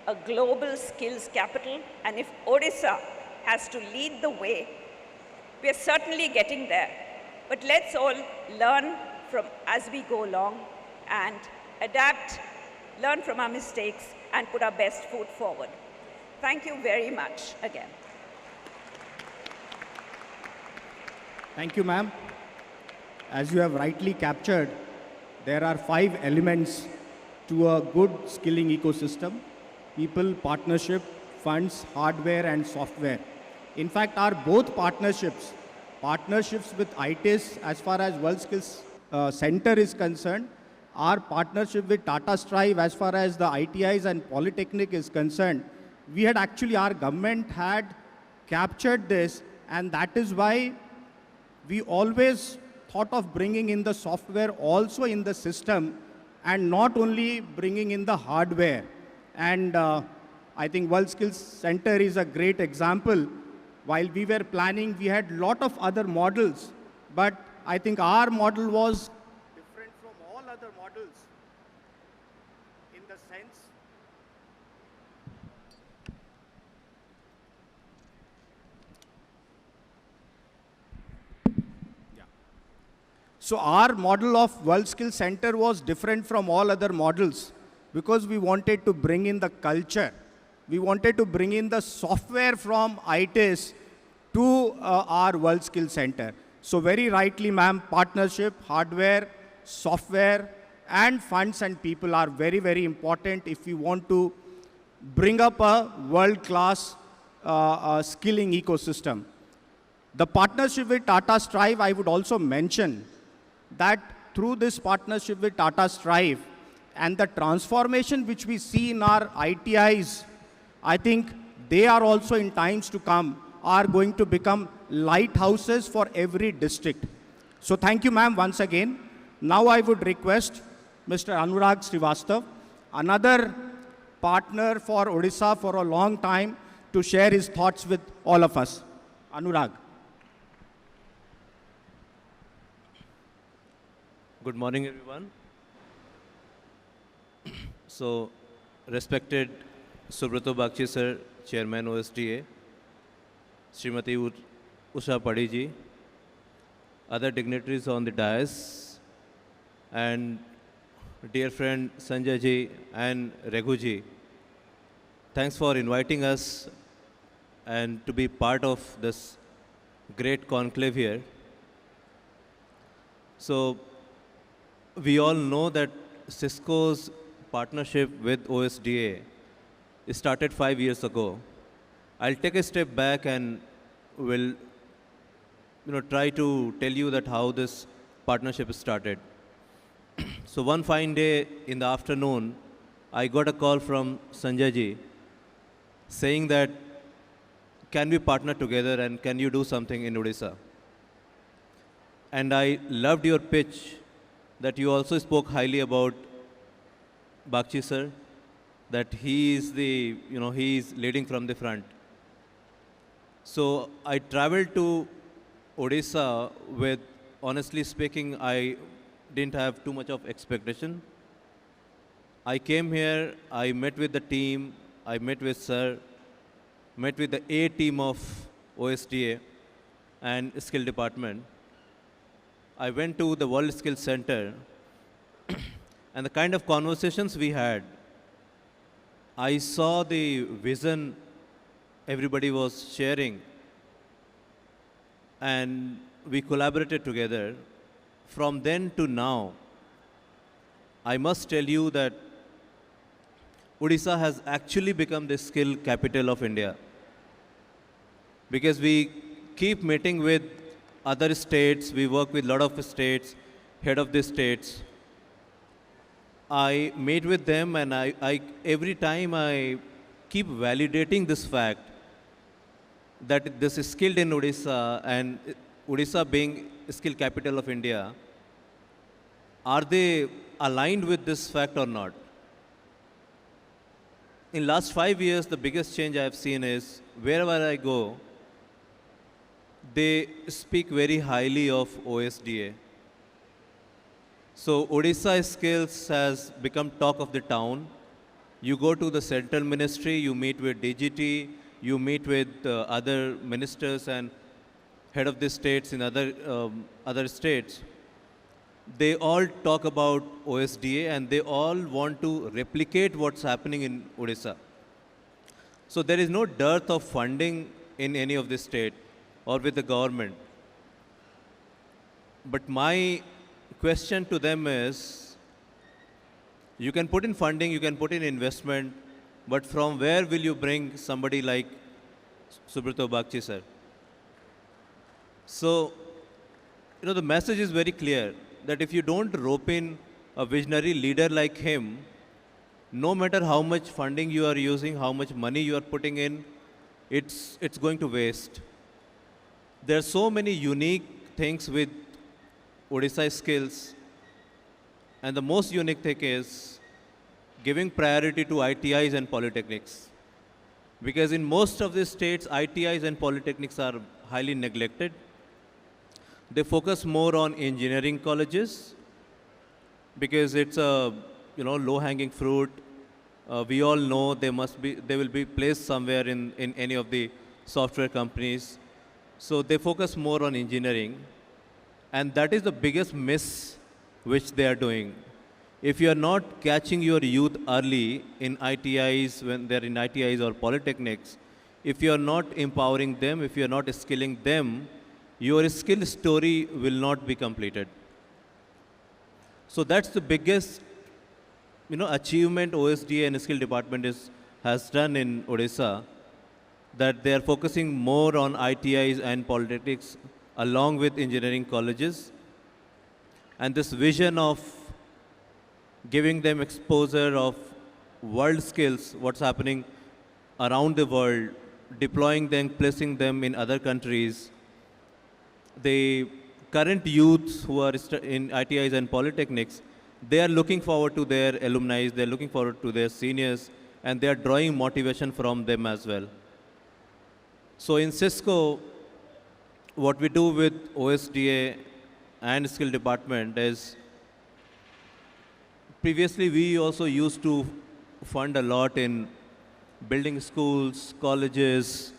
a global skills capital, and if Odisha has to lead the way, we are certainly getting there. But let's all learn from as we go along and adapt, learn from our mistakes, and put our best foot forward. Thank you very much again. Thank you, ma'am. As you have rightly captured, there are 5 elements to a good skilling ecosystem: people, partnership, funds, hardware, and software. In fact, our both partnerships with ITIS as far as World Skills Center is concerned, our partnership with Tata Strive as far as the ITIs and Polytechnic is concerned, our government had captured this, and that is why we always thought of bringing in the software also in the system and not only bringing in the hardware. And I think World Skills Center is a great example. While we were planning, we had a lot of other models, but I think our model was different from all other models in the sense So our model of World Skills Center was different from all other models because we wanted to bring in the culture. We wanted to bring in the software from ITIS to our World Skills Center. So very rightly, ma'am, partnership, hardware, software, and funds and people are very, very important if we want to bring up a world-class skilling ecosystem. The partnership with Tata Strive, I would also mention that through this partnership with Tata Strive and the transformation which we see in our ITIs, I think they are also in times to come are going to become lighthouses for every district. So thank you, ma'am, once again. Now I would request Mr. Anurag Srivastav, another partner for Odisha for a long time, to share his thoughts with all of us. Anurag. Good morning, everyone. So, respected Subrato Bagchi sir, Chairman OSDA, Srimati Usha Padi ji, other dignitaries on the dais, and dear friend Sanjay ji and Raghu ji, thanks for inviting us and to be part of this great conclave here. So, we all know that Cisco's partnership with OSDA started 5 years ago. I'll take a step back and will try to tell you that how this partnership started. So one fine day in the afternoon, I got a call from Sanjay ji saying that, can we partner together and can you do something in Odisha? And I loved your pitch that you also spoke highly about Bagchi sir, that he is he is leading from the front. So I traveled to Odisha with, honestly speaking, I didn't have too much of expectation. I came here, I met with the team, I met with sir, met with the A team of OSDA and skill department. I went to the World Skills Center and the kind of conversations we had, I saw the vision everybody was sharing, and we collaborated together. From then to now, I must tell you that Odisha has actually become the skill capital of India, because we keep meeting with other states, we work with a lot of states, head of the states. I meet with them, and every time I keep validating this fact that this is skilled in Odisha, and Odisha being skill capital of India, are they aligned with this fact or not? In last 5 years, the biggest change I have seen is wherever I go, they speak very highly of OSDA. So Odisha skills has become talk of the town. You go to the central ministry, you meet with DGT, you meet with other ministers and head of the states in other states. They all talk about OSDA, and they all want to replicate what's happening in Odisha. So there is no dearth of funding in any of the state or with the government. But my question to them is, you can put in funding, you can put in investment, but from where will you bring somebody like Subrito Bagchi sir? So, the message is very clear that if you don't rope in a visionary leader like him, no matter how much funding you are using, how much money you are putting in, it's going to waste. There are so many unique things with Odisha skills, and the most unique thing is giving priority to ITIs and polytechnics. Because in most of the states, ITIs and polytechnics are highly neglected. They focus more on engineering colleges because it's a low-hanging fruit. We all know they will be placed somewhere in any of the software companies. So they focus more on engineering, and that is the biggest miss which they are doing. If you are not catching your youth early in ITIs, when they're in ITIs or polytechnics, if you are not empowering them, if you are not skilling them, your skill story will not be completed. So that's the biggest, achievement OSDA and skill department has done in Odisha, that they are focusing more on ITIs and polytechnics along with engineering colleges. And this vision of giving them exposure of world skills, what's happening around the world, deploying them, placing them in other countries. The current youths who are in ITIs and polytechnics, they are looking forward to their alumni, they're looking forward to their seniors, and they are drawing motivation from them as well. So in Cisco, what we do with OSDA and skill department is, previously we also used to fund a lot in building schools, colleges,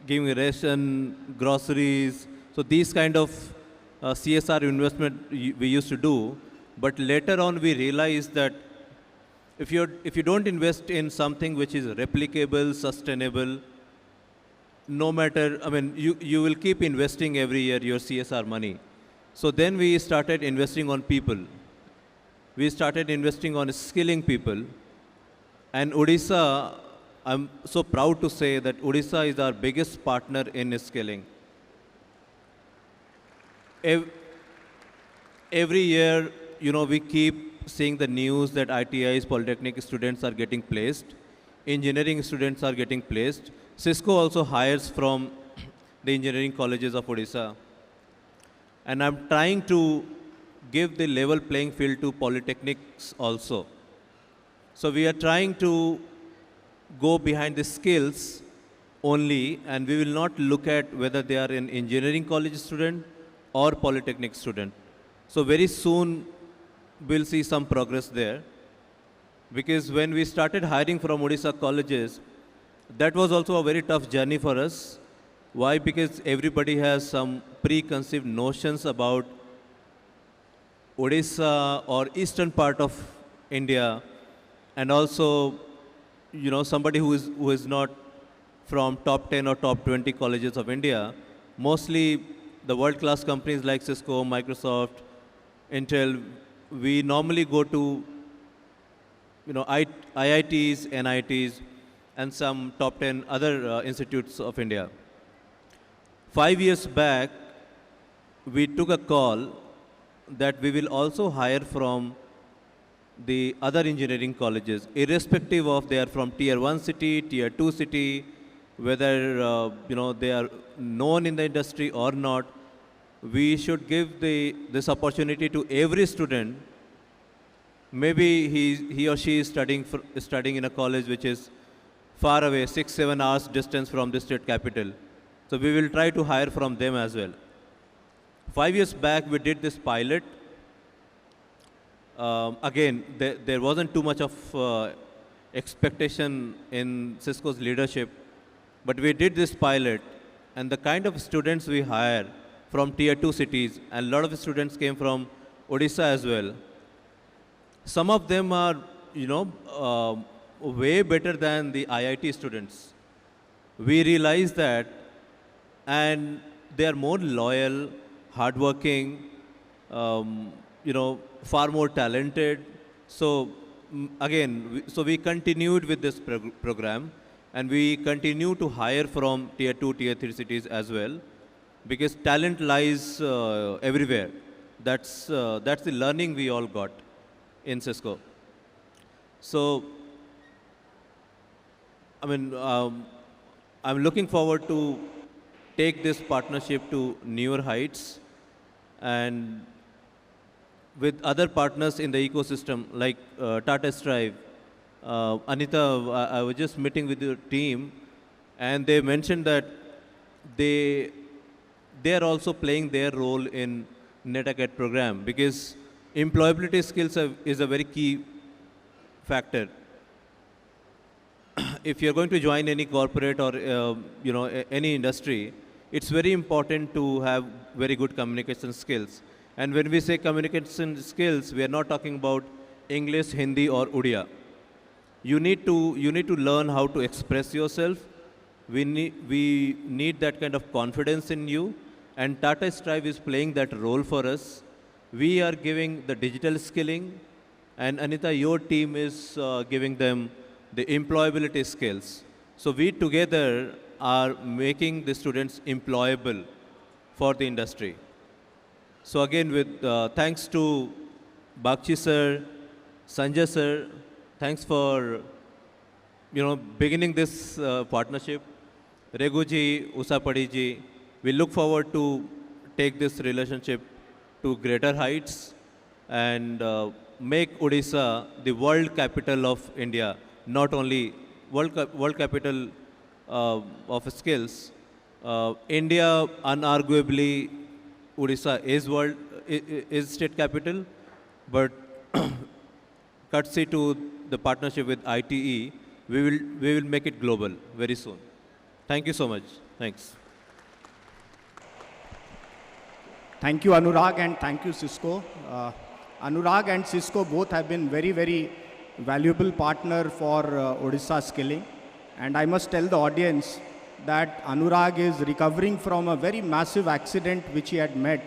giving ration, groceries. So these kind of CSR investment we used to do. But later on we realized that if you don't invest in something which is replicable, sustainable, no matter, you will keep investing every year your CSR money. So then we started investing on people. We started investing on skilling people. And Odisha, I'm so proud to say that Odisha is our biggest partner in skilling. Every year, we keep seeing the news that ITIs, polytechnic students are getting placed. Engineering students are getting placed. Cisco also hires from the engineering colleges of Odisha. And I'm trying to give the level playing field to polytechnics also. So we are trying to go behind the skills only, and we will not look at whether they are an engineering college student or polytechnic student. So very soon we'll see some progress there. Because when we started hiring from Odisha colleges, that was also a very tough journey for us. Why? Because everybody has some preconceived notions about Odisha or eastern part of India, and also, somebody who is not from top 10 or top 20 colleges of India, mostly the world-class companies like Cisco, Microsoft, Intel, we normally go to, IITs, NITs, and some top 10 other institutes of India. 5 years back, we took a call that we will also hire from the other engineering colleges, irrespective of they are from tier 1 city, tier 2 city, whether they are known in the industry or not. We should give this opportunity to every student. Maybe he or she is studying in a college which is far away, 6-7 hours distance from the state capital. So we will try to hire from them as well. 5 years back, we did this pilot. Again, there wasn't too much of expectation in Cisco's leadership, but we did this pilot, and the kind of students we hire from tier 2 cities, and a lot of students came from Odisha as well. Some of them are, way better than the IIT students. We realize that, and they are more loyal, hardworking, far more talented. So again, so we continued with this program, and we continue to hire from tier 2, tier 3 cities as well, because talent lies everywhere. That's the learning we all got in Cisco. So, I'm looking forward to take this partnership to newer heights, and with other partners in the ecosystem like Tata Strive. Anita, I was just meeting with your team, and they mentioned that they are also playing their role in NetAcad program, because employability skills is a very key factor. If you're going to join any corporate or any industry, it's very important to have very good communication skills. And when we say communication skills, we are not talking about English, Hindi, or Odia. You need to learn how to express yourself. We need that kind of confidence in you, and Tata Strive is playing that role for us. We are giving the digital skilling, and Anita, your team is giving them the employability skills. So we together are making the students employable for the industry. So again, with thanks to Bakshi sir, Sanjay sir, thanks for beginning this partnership. Reguji, Usapadi ji, we look forward to take this relationship to greater heights and make Odisha the world capital of India, not only world capital of skills. India, unarguably, Odisha is state capital, but courtesy to the partnership with ITE, we will make it global very soon. Thank you so much. Thanks. Thank you, Anurag, and thank you, Cisco. Anurag and Cisco both have been very, very valuable partner for Odisha skilling. And I must tell the audience that Anurag is recovering from a very massive accident which he had met.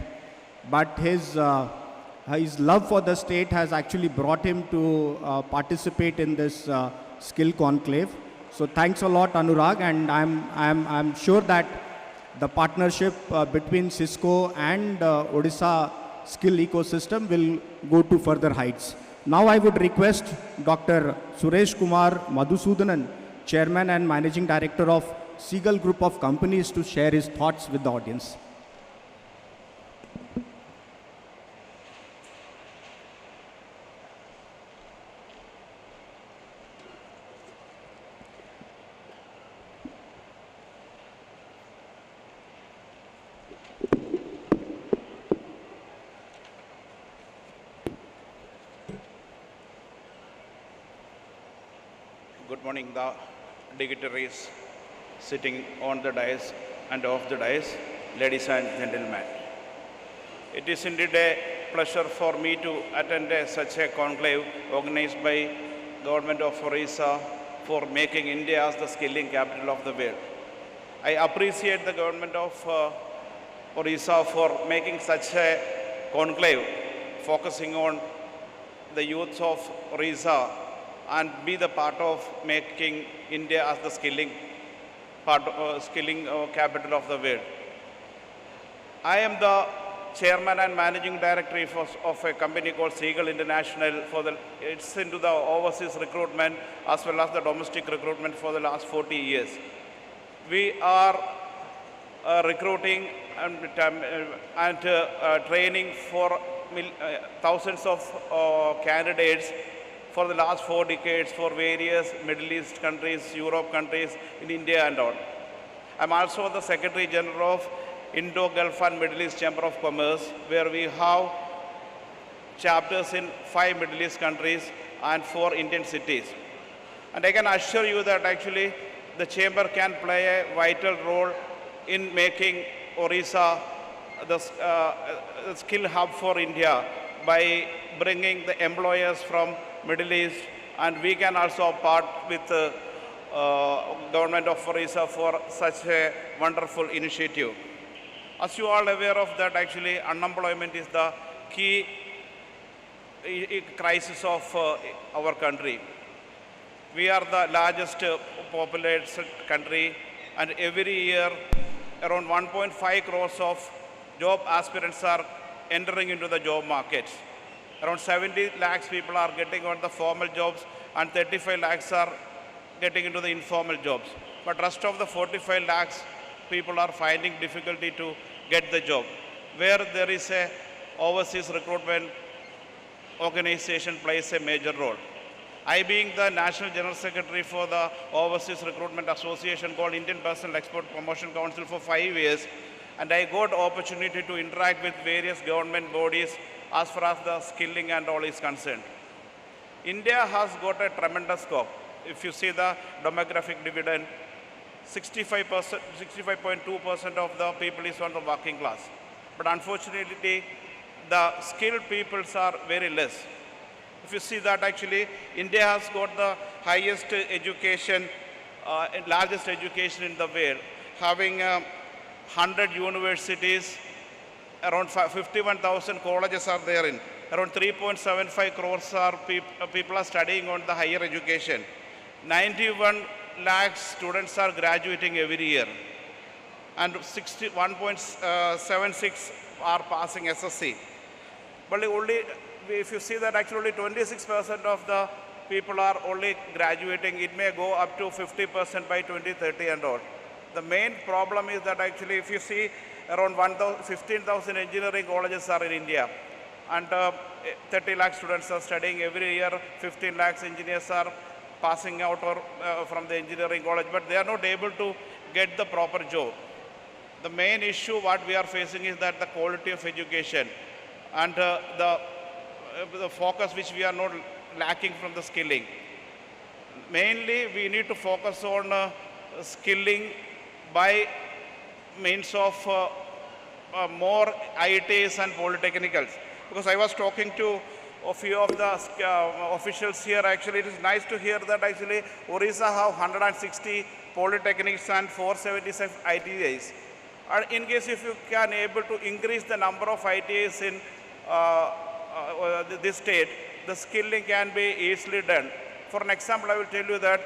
But his love for the state has actually brought him to participate in this skill conclave. So thanks a lot, Anurag, and I'm sure that the partnership between Cisco and Odisha skill ecosystem will go to further heights. Now I would request Dr. Suresh Kumar Madhusudanan, Chairman and Managing Director of Seagull Group of Companies, to share his thoughts with the audience. Good morning, the dignitaries sitting on the dais and off the dais, ladies and gentlemen. It is indeed a pleasure for me to attend such a conclave organized by Government of Odisha for making India as the skilling capital of the world. I appreciate the Government of Odisha for making such a conclave, focusing on the youth of Odisha and be the part of making India as the skilling capital of the world. I am the chairman and managing director of a company called Seagull International. It's into the overseas recruitment as well as the domestic recruitment for the last 40 years. We are recruiting and training for thousands of candidates for the last 4 decades for various Middle East countries, Europe countries, in India and all. I'm also the Secretary General of Indo-Gulf and Middle East Chamber of Commerce, where we have chapters in 5 Middle East countries and 4 Indian cities. And I can assure you that actually the Chamber can play a vital role in making Odisha the skill hub for India by bringing the employers from Middle East, and we can also part with the Government of Odisha for such a wonderful initiative. As you are aware of that, actually unemployment is the key crisis of our country. We are the largest populated country, and every year around 1.5 crores of job aspirants are entering into the job markets. Around 70 lakhs people are getting on the formal jobs and 35 lakhs are getting into the informal jobs. But rest of the 45 lakhs people are finding difficulty to get the job. Where there is a overseas recruitment organization plays a major role. I, being the National General Secretary for the Overseas Recruitment Association called Indian Personnel Export Promotion Council for 5 years, and I got opportunity to interact with various government bodies as far as the skilling and all is concerned. India has got a tremendous scope. If you see the demographic dividend, 65.2% of the people is on the working class. But unfortunately, the skilled peoples are very less. If you see that actually, India has got the highest education, largest education in the world, having 100 universities, around 51,000 colleges are there in. Around 3.75 crores people are studying on the higher education. 91 lakhs students are graduating every year. And 1.76 are passing SSC. But only, if you see that actually 26% of the people are only graduating, it may go up to 50% by 2030 and all. The main problem is that actually if you see around 15,000 engineering colleges are in India, and 30 lakh students are studying every year, 15 lakhs engineers are passing out from the engineering college, but they are not able to get the proper job. The main issue what we are facing is that the quality of education and the focus which we are not lacking from the skilling. Mainly we need to focus on skilling by means of more IITs and polytechnicals. Because I was talking to a few of the officials here, actually it is nice to hear that actually Odisha have 160 polytechnics and 476 ITIs. And in case if you can able to increase the number of ITIs in this state, the skilling can be easily done. For an example, I will tell you that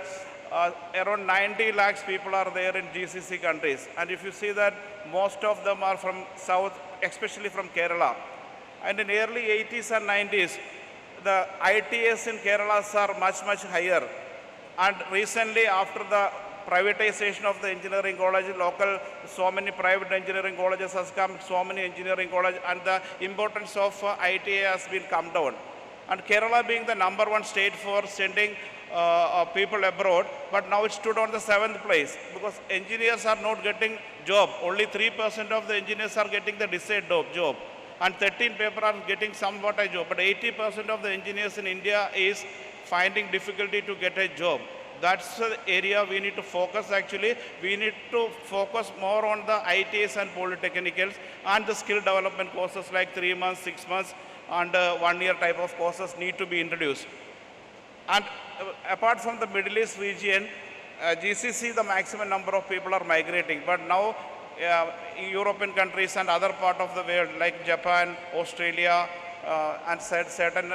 around 90 lakhs people are there in GCC countries. And if you see that most of them are from south, especially from Kerala. And in early 80s and 90s, the ITS in Kerala are much, much higher. And recently, after the privatization of the engineering college, so many private engineering colleges has come, so many engineering colleges, and the importance of ITA has been come down. And Kerala being the #1 state for sending people abroad, but now it stood on the 7th place because engineers are not getting job. Only 3% of the engineers are getting the desired job. And 13 people are getting somewhat a job. But 80% of the engineers in India is finding difficulty to get a job. That's the area we need to focus actually. We need to focus more on the ITs and polytechnicals and the skill development courses like 3 months, 6 months, and 1-year type of courses need to be introduced. And apart from the Middle East region, GCC, the maximum number of people are migrating. But now, European countries and other part of the world, like Japan, Australia, and certain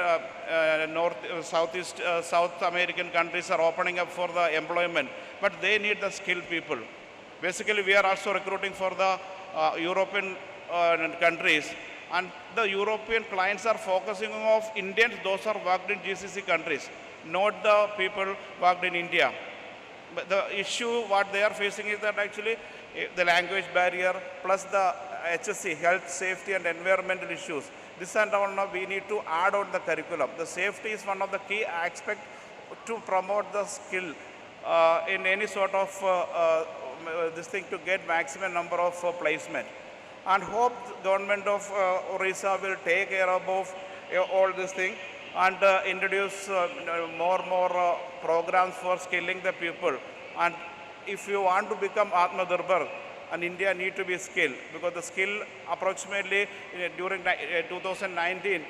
South American countries are opening up for the employment. But they need the skilled people. Basically, we are also recruiting for the European countries. And the European clients are focusing on Indians, those are worked in GCC countries, not the people worked in India. But the issue what they are facing is that actually the language barrier plus the HSC, health, safety and environmental issues. This and all now we need to add on the curriculum. The safety is one of the key aspects to promote the skill in any sort of this thing to get maximum number of placement. And hope the government of Odisha will take care of all this thing and introduce more programs for skilling the people. And if you want to become Atmanirbhar, and India need to be skilled, because the skill approximately during 2019,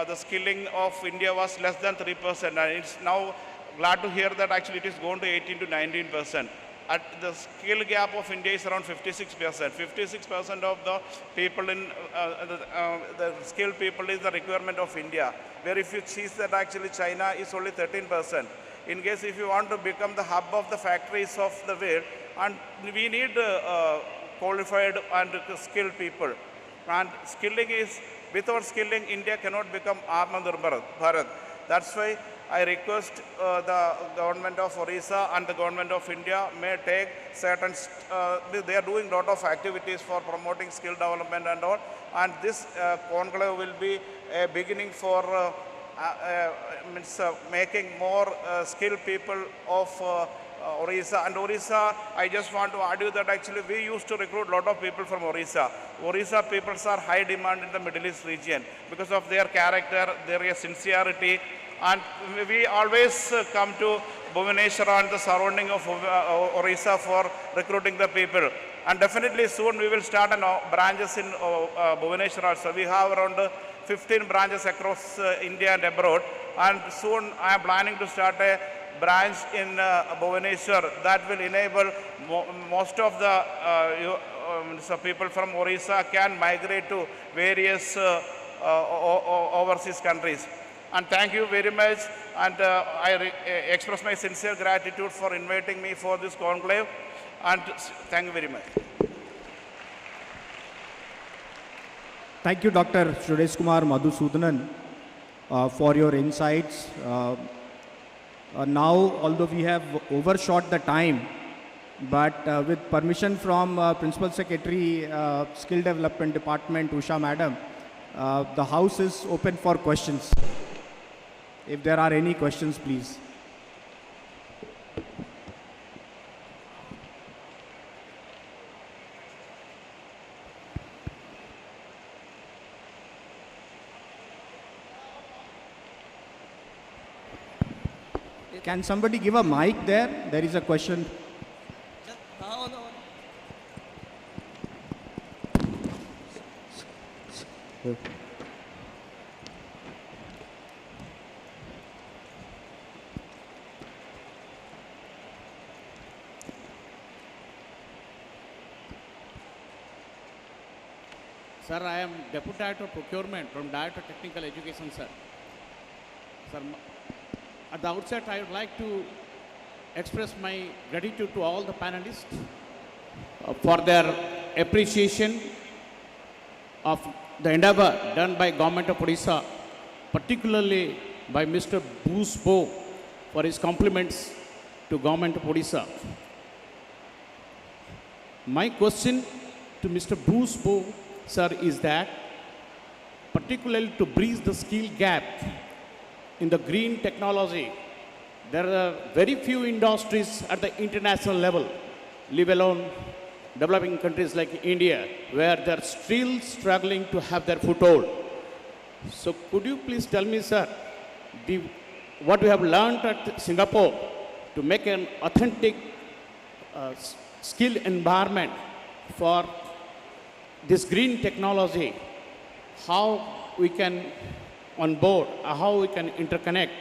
the skilling of India was less than 3%, and it's now glad to hear that actually it is going to 18 to 19%. At the skill gap of India is around 56%. 56% of the people in the skilled people is the requirement of India. Where if you see that actually China is only 13%. In case if you want to become the hub of the factories of the world, and we need qualified and skilled people. And skilling is, without skilling, India cannot become Atmanirbhar Bharat. That's why I request the government of Odisha and the government of India may take certain, they are doing a lot of activities for promoting skill development and all. And this conclave will be a beginning for making more skilled people of Odisha. And Odisha, I just want to argue that actually we used to recruit a lot of people from Odisha. Odisha people are high demand in the Middle East region because of their character, their sincerity. And we always come to Bhubaneswar and the surrounding of Odisha for recruiting the people. And definitely soon we will start branches in Bhubaneswar also. We have around 15 branches across India and abroad. And soon I am planning to start a branch in Bhubaneswar that will enable most of the people from Odisha can migrate to various overseas countries. And thank you very much. And I express my sincere gratitude for inviting me for this conclave. And thank you very much. Thank you, Dr. Suresh Kumar Madhusudanan, for your insights. Now, although we have overshot the time, but with permission from Principal Secretary, Skill Development Department, Usha Madam, the house is open for questions. If there are any questions, please. Can somebody give a mic there? There is a question. Sir, I am Deputy Director of Procurement from Director of Technical Education, sir. Sir, at the outset, I would like to express my gratitude to all the panelists for their appreciation of the endeavor done by Government of Odisha, particularly by Mr. Bruce Bow for his compliments to Government of Odisha. My question to Mr. Bruce Bow, sir, is that particularly to bridge the skill gap in the green technology, there are very few industries at the international level, leave alone developing countries like India, where they're still struggling to have their foothold. So could you please tell me, sir, what we have learned at Singapore to make an authentic skill environment for this green technology, how we can on board how we can interconnect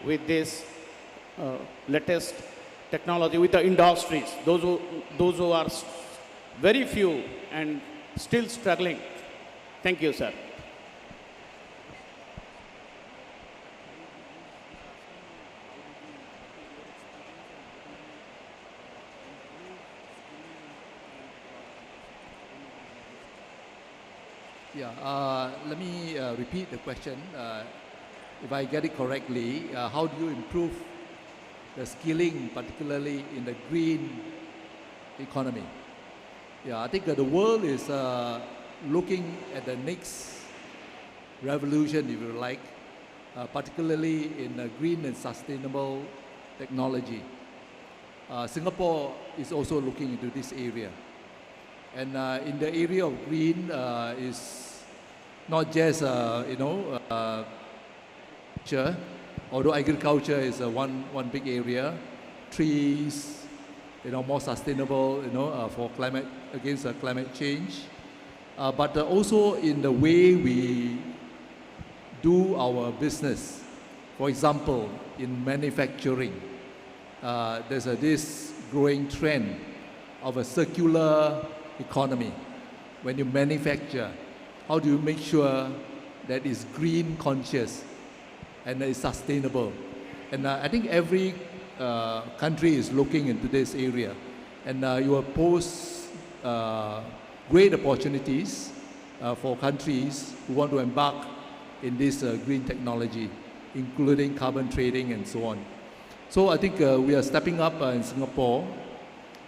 with this latest technology with the industries, those who are very few and still struggling. Thank you, sir. Yeah, let me repeat the question. If I get it correctly, how do you improve the skilling, particularly in the green economy? Yeah, I think that the world is looking at the next revolution, if you like, particularly in green and sustainable technology. Singapore is also looking into this area. And in the area of green is not just, agriculture, although agriculture is one big area, trees, more sustainable, for climate, against climate change. But also in the way we do our business. For example, in manufacturing, there's this growing trend of a circular economy. When you manufacture, how do you make sure that it's green conscious and that it's sustainable? And I think every country is looking into this area. And you will pose great opportunities for countries who want to embark in this green technology, including carbon trading and so on. So I think we are stepping up in Singapore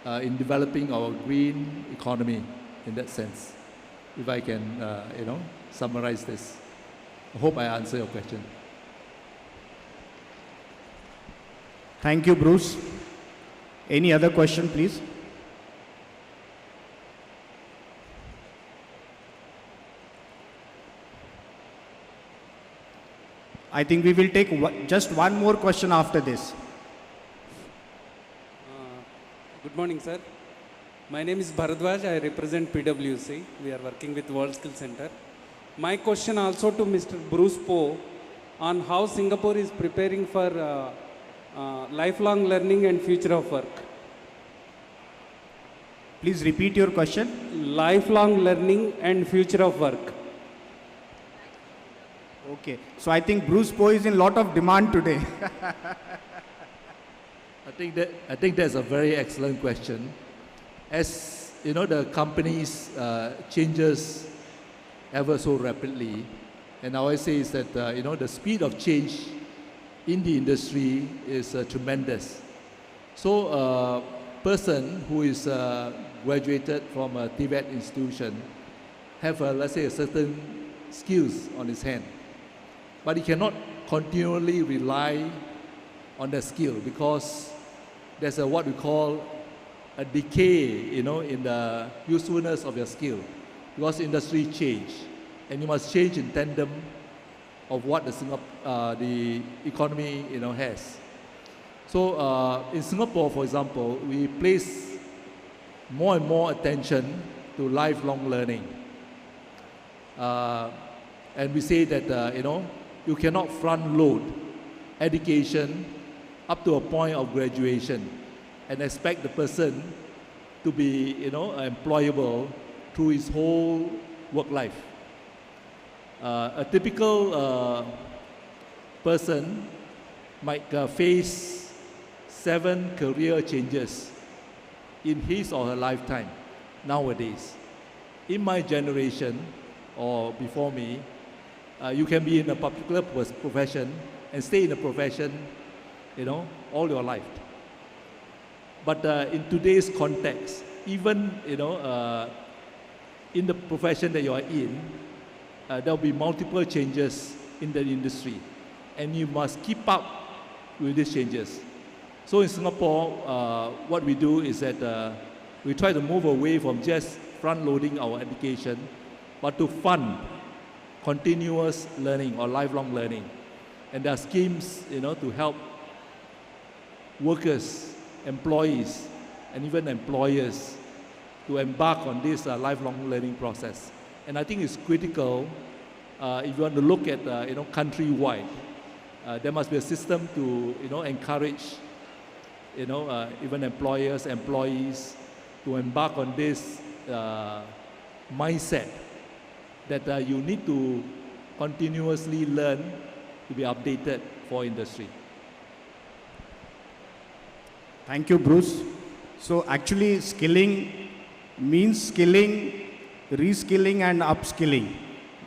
in developing our green economy in that sense. If I can, summarize this. I hope I answer your question. Thank you, Bruce. Any other question, please? I think we will take just one more question after this. Good morning, sir. My name is Bharadwaj. I represent PwC. We are working with World Skill Center. My question also to Mr. Bruce Poe on how Singapore is preparing for lifelong learning and future of work. Please repeat your question. Lifelong learning and future of work. Okay, so I think Bruce Poe is in lot of demand today. I think that's a very excellent question. As you know, the companies changes ever so rapidly, and I always say is that the speed of change in the industry is tremendous. So a person who is graduated from a TVET institution have let's say a certain skills on his hand, but he cannot continually rely on that skill because there's what we call a decay, in the usefulness of your skill, because industry change, and you must change in tandem of what the economy, has. So in Singapore, for example, we place more and more attention to lifelong learning, and we say that you cannot front load education up to a point of graduation and expect the person to be, employable through his whole work life. A typical person might face 7 career changes in his or her lifetime nowadays. In my generation, or before me, you can be in a particular profession and stay in a profession, all your life. But in today's context, even, in the profession that you are in, there will be multiple changes in the industry, and you must keep up with these changes. So in Singapore, what we do is that we try to move away from just front-loading our education, but to fund continuous learning or lifelong learning. And there are schemes, to help workers, employees, and even employers to embark on this lifelong learning process. And I think it's critical if you want to look at, countrywide, there must be a system to, encourage, even employers, employees to embark on this mindset that you need to continuously learn to be updated for industry. Thank you, Bruce. So actually, skilling means skilling, reskilling and upskilling.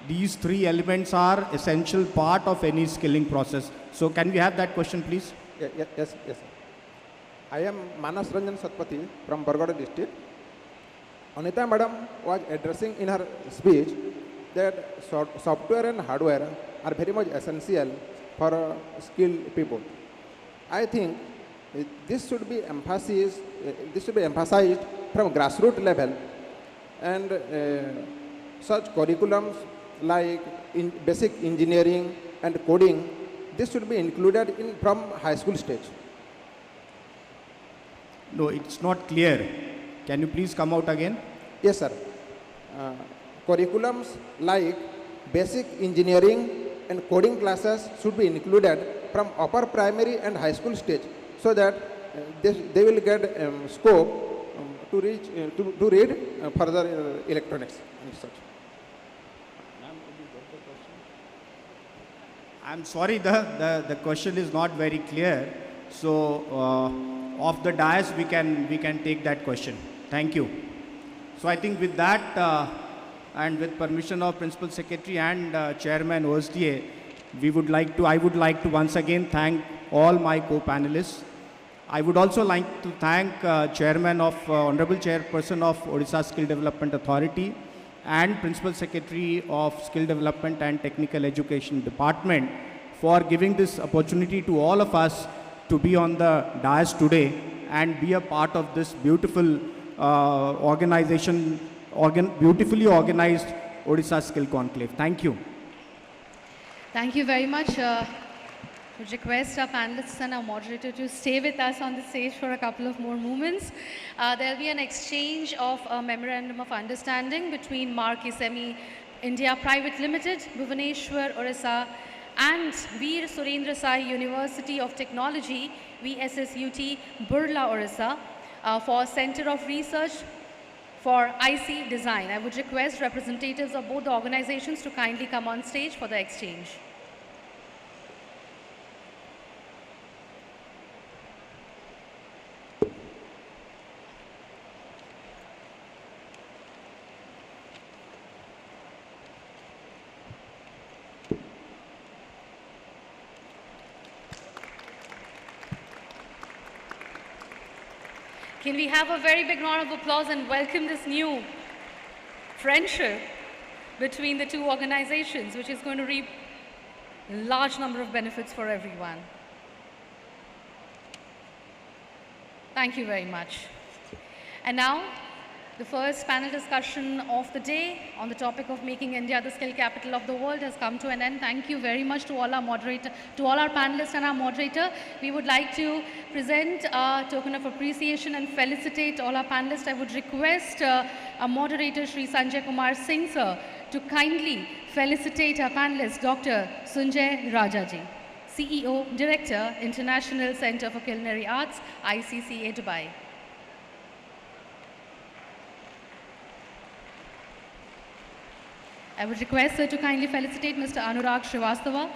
These three elements are essential part of any skilling process. So can we have that question, please? Yes. I am Manas Ranjan Satpathy from Bargada district. Anita madam was addressing in her speech that software and hardware are very much essential for skilled people. I think this should be emphasized from grassroots level, and such curriculums like basic engineering and coding, this should be included from high school stage. No, it's not clear. Can you please come out again? Yes, sir. Curriculums like basic engineering and coding classes should be included from upper primary and high school stage, so that they will get scope to read further electronics and such. I'm sorry, the question is not very clear. So off the dais we can take that question. Thank you. So I think with that and with permission of Principal Secretary and Chairman OSDA, I would like to once again thank all my co-panelists. I would also like to thank Honorable Chairperson of Odisha Skill Development Authority and Principal Secretary of Skill Development and Technical Education Department for giving this opportunity to all of us to be on the dais today and be a part of this beautiful beautifully organized Odisha Skill Conclave. Thank you. Thank you very much. Would request our panelists and our moderator to stay with us on the stage for a couple of more moments. There will be an exchange of a memorandum of understanding between Marquis Semi India Private Limited, Bhubaneswar, Odisha, and Veer Surendra Sai University of Technology, VSSUT, Burla, Odisha, for Center of Research for IC Design. I would request representatives of both the organizations to kindly come on stage for the exchange. Can we have a very big round of applause and welcome this new friendship between the two organizations, which is going to reap a large number of benefits for everyone. Thank you very much. And now, the first panel discussion of the day on the topic of making India the skill capital of the world has come to an end. Thank you very much to all our panelists and our moderator. We would like to present a token of appreciation and felicitate all our panelists. I would request our moderator, Shri Sanjay Kumar Singh, sir, to kindly felicitate our panelist, Dr. Sunjay Rajaji, CEO, Director, International Center for Culinary Arts, ICCA, Dubai. I would request sir to kindly felicitate Mr. Anurag Srivastava,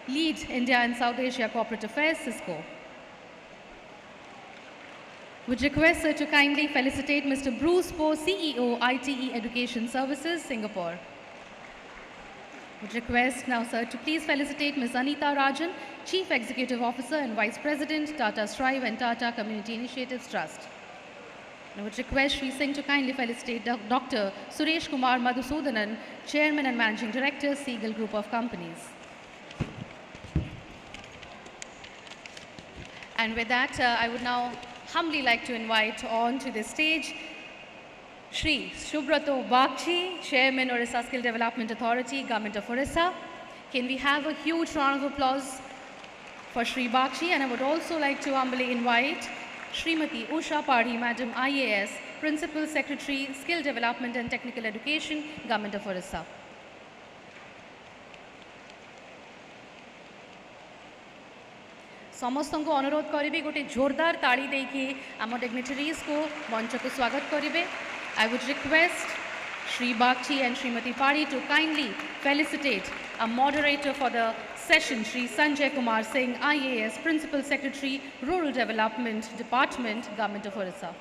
Lead India and South Asia Corporate Affairs, Cisco. Would request sir to kindly felicitate Mr. Bruce Poe, CEO, ITE Education Services, Singapore. Would request now sir to please felicitate Ms. Anita Rajan, Chief Executive Officer and Vice President, Tata Strive and Tata Community Initiatives Trust. I would request Sri Singh to kindly felicitate Dr. Suresh Kumar Madhusudanan, Chairman and Managing Director, Seagull Group of Companies. And with that, I would now humbly like to invite on to the stage Shri Subrato Bagchi, Chairman, Odisha Skill Development Authority, Government of Odisha. Can we have a huge round of applause for Shri Bagchi? And I would also like to humbly invite Srimati Usha Padhi, Madam IAS, Principal Secretary, Skill Development and Technical Education, Government of Odisha. समस्त को अनुरोध करी गोटे जोरदार ताली देके आम dignitaries को मंच को स्वागत करेंगे. I would request Shri Bagchi and Srimati Pari to kindly felicitate a moderator for the session, Shri Sanjay Kumar Singh, IAS, Principal Secretary, Rural Development Department, Government of Odisha.